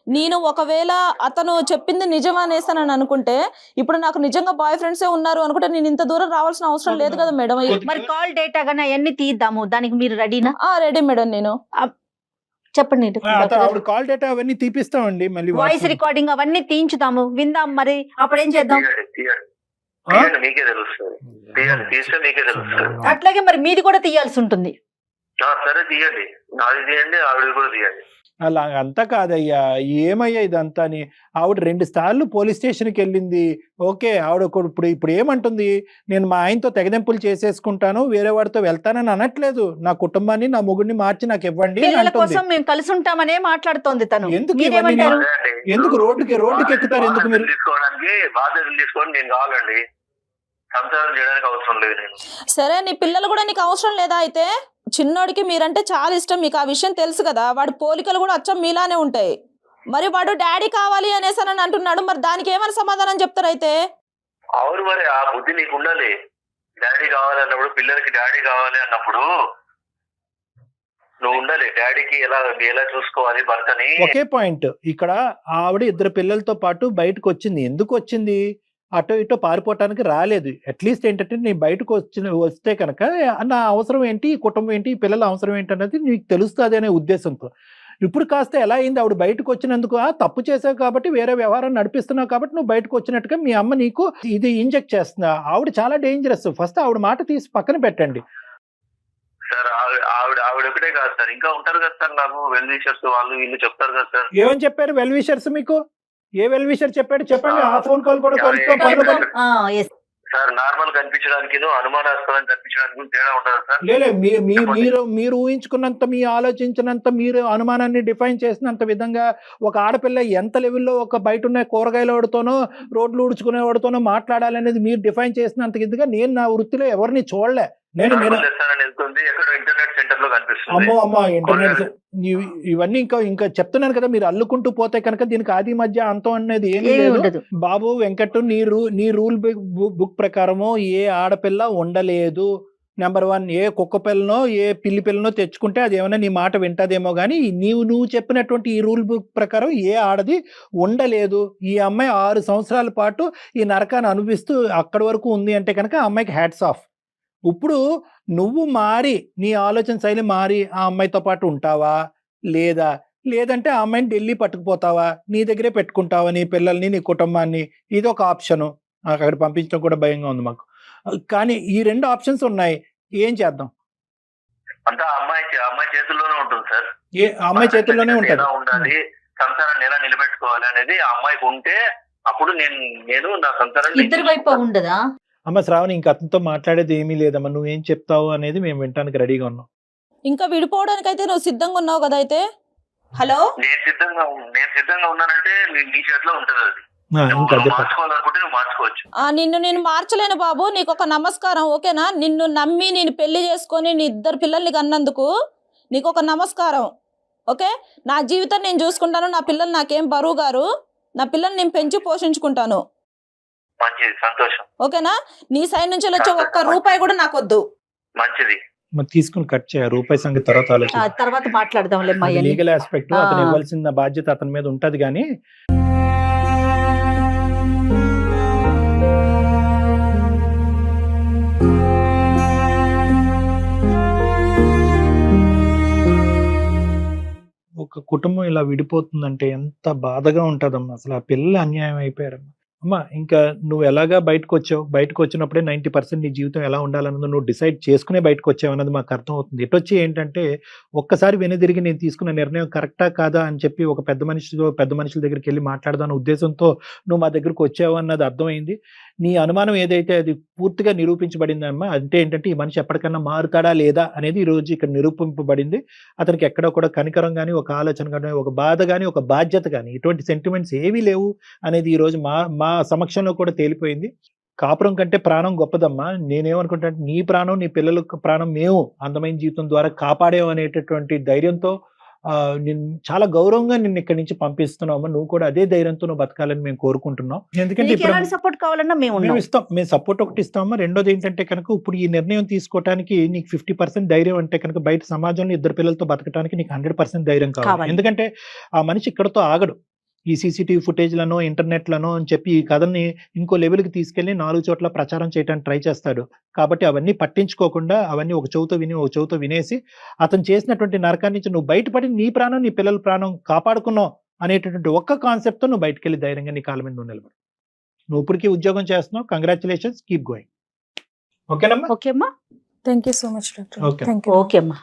నేను ఒకవేళ అతను చెప్పింది నిజం అనేసానని అనుకుంటే, ఇప్పుడు నాకు నిజంగా బాయ్ ఫ్రెండ్సే ఉన్నారు అనుకుంటే నేను ఇంత దూరం రావాల్సిన అవసరం లేదు కదా మేడం. మరి కాల్ డేటా గానీ అవన్నీ తీద్దాము, దానికి మీరు రెడీనా? Ready madam. నేను చెప్పండి. కాల్ డేటా అవన్నీ తీపిస్తామండి, మళ్ళీ వాయిస్ రికార్డింగ్ అవన్నీ తీయించుదాము, విందాం. మరి అప్పుడేం చేద్దాం? మీకే తెలుస్తుంది. తీస్తే మీకే తెలుస్తుంది. అట్లాగే మరి మీది కూడా తీయాల్సి ఉంటుంది. సరే తీయండి, నాది తీయండి, ఆవిడ కూడా తీయండి. అలా అంతా కాదయ్యా, ఏమయ్యా ఇదంతా అని. ఆవిడ 2 సార్లు పోలీస్ స్టేషన్కి వెళ్ళింది. ఓకే, ఆవిడ ఇప్పుడు ఏమంటుంది, నేను మా ఆయనతో తెగదెంపులు చేసేసుకుంటాను, వేరే వాడితో వెళ్తానని అనట్లేదు. నా కుటుంబాన్ని, నా మొగుడిని మార్చి నాకు ఇవ్వండి అని పిల్లల అంటుంది. కోసం మేము కలిసి ఉంటామనే మాట్లాడుతోంది తను. ఎందుకు మీరేమంటారు? అదే అండి. ఎందుకు రోడ్డుకి ఎక్కుతారు ఎందుకు మీరు? తీసుకోవడానికి బాధ్యతలు తీసుకోవడం నేను కావాలండి, సంసారం చేయడానికి అవసరం లేదు నేను. సరే, నీ పిల్లలు కూడా నీకు అవసరం లేదా? అయితే చిన్నోడికి మీరంటే చాలా ఇష్టం, మీకు ఆ విషయం తెలుసు కదా. వాడి పోలికలు కూడా అచ్చం మీలానే ఉంటాయి. మరి వాడు డాడీ కావాలి అనేసి అని అంటున్నాడు, మరి దానికి ఏమైనా సమాధానం చెప్తారు? అయితే అవును, మరి ఆ బుద్ధి నీకు ఉండాలి. డాడీ కావాలి అన్నప్పుడు, పిల్లలకి డాడీ కావాలి అన్నప్పుడు నువ్వు ఉండాలి. డాడీకి ఎలా చూసుకోవాలి భర్తని. ఒకే పాయింట్ ఇక్కడ, ఆవిడ 2 పిల్లలతో పాటు బయటకు వచ్చింది. ఎందుకు వచ్చింది? అటో ఇటో పారిపోవటానికి రాలేదు. అట్లీస్ట్ ఏంటంటే నేను బయటకు వస్తే కనుక నా అవసరం ఏంటి, ఈ కుటుంబం ఏంటి, ఈ పిల్లల అవసరం ఏంటి అన్నది నీకు తెలుస్తుంది అనే ఉద్దేశంతో. ఇప్పుడు కాస్త ఎలా అయింది, ఆవిడ బయటకు వచ్చినందుకు తప్పు చేసావు కాబట్టి, వేరే వ్యవహారం నడిపిస్తున్నావు కాబట్టి నువ్వు బయటకు వచ్చినట్టుగా మీ అమ్మ నీకు ఇది ఇంజెక్ట్ చేస్తుందా? ఆవిడ చాలా డేంజరస్. ఫస్ట్ ఆవిడ మాట తీసి పక్కన పెట్టండి సార్. ఆవిడ ఒకటే కాదు సార్, ఇంకా ఉంటారు కదా సార్, నాకు వెల్ విషర్స్ వాళ్ళు వీళ్ళు చెప్తారు కదా సార్. ఏమని చెప్పారు వెల్ విషర్స్ మీకు? ఏ వెల్ విషర్ చెప్పాడు చెప్పండి. ఆ ఫోన్ కాల్ కూడా సార్ నార్మల్ కనిపించడానికి, అనుమానాస్పదం కనిపించడానికి తేడా ఉండదు సార్. లేదు, మీరు ఊహించుకున్నంత, మీ ఆలోచించినంత, మీరు అనుమానాన్ని డిఫైన్ చేసినంత విధంగా ఒక ఆడపిల్ల ఎంత లెవెల్లో ఒక బయట ఉన్న కూరగాయలవాడితోనో రోడ్లు ఊడ్చుకునేవాడితోనో మాట్లాడాలనేది మీరు డిఫైన్ చేసినంత ఇదిగా నేను నా వృత్తిలో ఎవరిని చూడలే. ఇంటర్నెట్ సెంటర్ లో కనిపిస్తుంది. అమ్మో ఇంటర్నెట్ ఇవన్నీ ఇంకా చెప్తున్నాను కదా, మీరు అల్లుకుంటూ పోతే కనుక దీనికి ఆది మధ్య అంతం అనేది ఏమీ లేదు. బాబు వెంకట్, నీ రూల్ బుక్ ప్రకారము ఏ ఆడపిల్ల ఉండలేదు. నెంబర్ 1, ఏ కుక్క పిల్లనో ఏ పిల్లి పిల్లనో తెచ్చుకుంటే అది ఏమైనా నీ మాట వింటదేమో కానీ, నువ్వు చెప్పినటువంటి ఈ రూల్ బుక్ ప్రకారం ఏ ఆడది ఉండలేదు. ఈ అమ్మాయి 6 సంవత్సరాల పాటు ఈ నరకాన్ని అనుభవిస్తూ అక్కడి వరకు ఉంది అంటే కనుక ఆ అమ్మాయికి హ్యాట్స్ ఆఫ్. ఇప్పుడు నువ్వు మారి, నీ ఆలోచన శైలి మారి ఆ అమ్మాయితో పాటు ఉంటావా లేదంటే ఆ అమ్మాయిని ఢిల్లీ పట్టుకుపోతావా, నీ దగ్గరే పెట్టుకుంటావా నీ పిల్లల్ని, నీ కుటుంబాన్ని? ఇది ఒక ఆప్షను. అక్కడ పంపించడం కూడా భయంగా ఉంది మాకు. కానీ ఈ 2 ఆప్షన్స్ ఉన్నాయి, ఏం చేద్దాం? అంటే అమ్మాయి చేతుల్లోనే ఉంటుంది సార్. అమ్మాయి చేతుల్లోనే ఉంటుంది. ఉండాలి, సంసారాన్ని ఎలా నిలబెట్టుకోవాలి అనేది ఆ అమ్మాయికి ఉంటే అప్పుడు నేను నా సంసారాన్ని. ఇద్దరి వైపు ఉండదా? అమ్మ శ్రావణి, ఇంకా అతనితో మాట్లాడేది ఏమీ లేదమ్మా. నువ్వేం చెప్తావు అనేది మేము వినడానికి రెడీగా ఉన్నాం. ఇంకా విడిపోవడానికి అయితే నువ్వు సిద్ధంగా ఉన్నావు కదా? అయితే హలో, నేను సిద్ధంగా ఉన్నానంటే నీ చేతిలో ఉంటుంది అది. మార్చుకోవాలనుకుంటే నువ్వు మార్చుకోవచ్చు. నిన్ను నేను మార్చలేను బాబు, నీకు ఒక నమస్కారం, ఓకేనా? నిన్ను నమ్మి నేను పెళ్లి చేసుకొని నీ 2 పిల్లల్ని కన్నందుకు నీకు ఒక నమస్కారం, ఓకే? నా జీవితం నేను చూసుకుంటాను, నా పిల్లలు నాకేం బరువు గారు, నా పిల్లల్ని నేను పెంచి పోషించుకుంటాను. మంచిది, సంతోషం, ఓకేనా? నీ సైడ్ నుంచి వచ్చే ఒక్క రూపాయి కూడా నాకు వద్దు. మంచిది. తీసుకుని కట్ చేయ రూపాయి సంగతి తర్వాత మాట్లాడదాంలే. లీగల్ ఆస్పెక్ట్ అతను ఇవ్వాల్సిన బాధ్యత అతని మీద ఉంటది. కానీ ఒక కుటుంబం ఇలా విడిపోతుందంటే ఎంత బాధగా ఉంటదమ్మా. అసలు ఆ పిల్లలు అన్యాయం అయిపోయారమ్మా. అమ్మా, ఇంకా నువ్వు ఎలాగా బయటకు వచ్చినప్పుడే 90% నీ జీవితం ఎలా ఉండాలన్నది నువ్వు డిసైడ్ చేసుకునే బయటకు వచ్చావు అన్నది మాకు అర్థం అవుతుంది. ఎటొచ్చి ఏంటంటే ఒక్కసారి వెనుదిరిగి నేను తీసుకున్న నిర్ణయం కరెక్టా కాదా అని చెప్పి ఒక పెద్ద మనుషుల దగ్గరికి వెళ్ళి మాట్లాడదాం ఉద్దేశంతో నువ్వు మా దగ్గరకు వచ్చావు అన్నది అర్థమైంది. నీ అనుమానం ఏదైతే అది పూర్తిగా నిరూపించబడిందమ్మా. అంటే ఏంటంటే ఈ మనిషి ఎప్పటికన్నా మారుతాడా లేదా అనేది ఈ రోజు ఇక్కడ నిరూపింపబడింది. అతనికి ఎక్కడ కూడా కనికరం కానీ, ఒక ఆలోచన కానీ, ఒక బాధ కానీ, ఒక బాధ్యత కానీ, ఇటువంటి సెంటిమెంట్స్ ఏవీ లేవు అనేది ఈ రోజు మా సమక్షంలో కూడా తేలిపోయింది. కాపురం కంటే ప్రాణం గొప్పదమ్మా. నేనేమనుకుంటా, నీ ప్రాణం, నీ పిల్లల ప్రాణం మేము అందమైన జీవితం ద్వారా కాపాడేం అనేటటువంటి ధైర్యంతో నేను చాలా గౌరవంగా నిన్ను ఇక్కడి నుంచి పంపిస్తున్నాము. నువ్వు కూడా అదే ధైర్యంతో నువ్వు బతకాలని మేము కోరుకుంటున్నాం. ఎందుకంటే సపోర్ట్ కావాలన్నా మేము ఇస్తాం, మేము సపోర్ట్ ఒకటి ఇస్తామా. రెండోది ఏంటంటే కనుక ఇప్పుడు ఈ నిర్ణయం తీసుకోవడానికి నీకు 50% ధైర్యం అంటే కనుక బయట సమాజంలో 2 పిల్లలతో బతకడానికి నీకు 100% ధైర్యం కావాలి. ఎందుకంటే ఆ మనిషి ఇక్కడతో ఆగడు. ఈ సీసీటీవీ ఫుటేజ్లను, ఇంటర్నెట్లను అని చెప్పి ఈ కథని ఇంకో లెవెల్కి తీసుకెళ్లి 4 చోట్ల ప్రచారం చేయడానికి ట్రై చేస్తాడు. కాబట్టి అవన్నీ పట్టించుకోకుండా అవన్నీ ఒక చెవుతో వినేసి అతను చేసినటువంటి నరకాన్ని నుంచి నువ్వు బయటపడి నీ ప్రాణం, నీ పిల్లల ప్రాణం కాపాడుకున్నావు అనేటటువంటి ఒక్క కాన్సెప్ట్తో నువ్వు బయటకు వెళ్ళి ధైర్యంగా నీ కాళ్ళ మీద నువ్వు నిలబడు. నువ్వు ఇప్పటికీ ఉద్యోగం చేస్తున్నావు. Congratulations, keep going. ఓకేనమ్మా? ఓకేమ్మా, thank you so much doctor. Okay. Thank you. ఓకేమ్మా.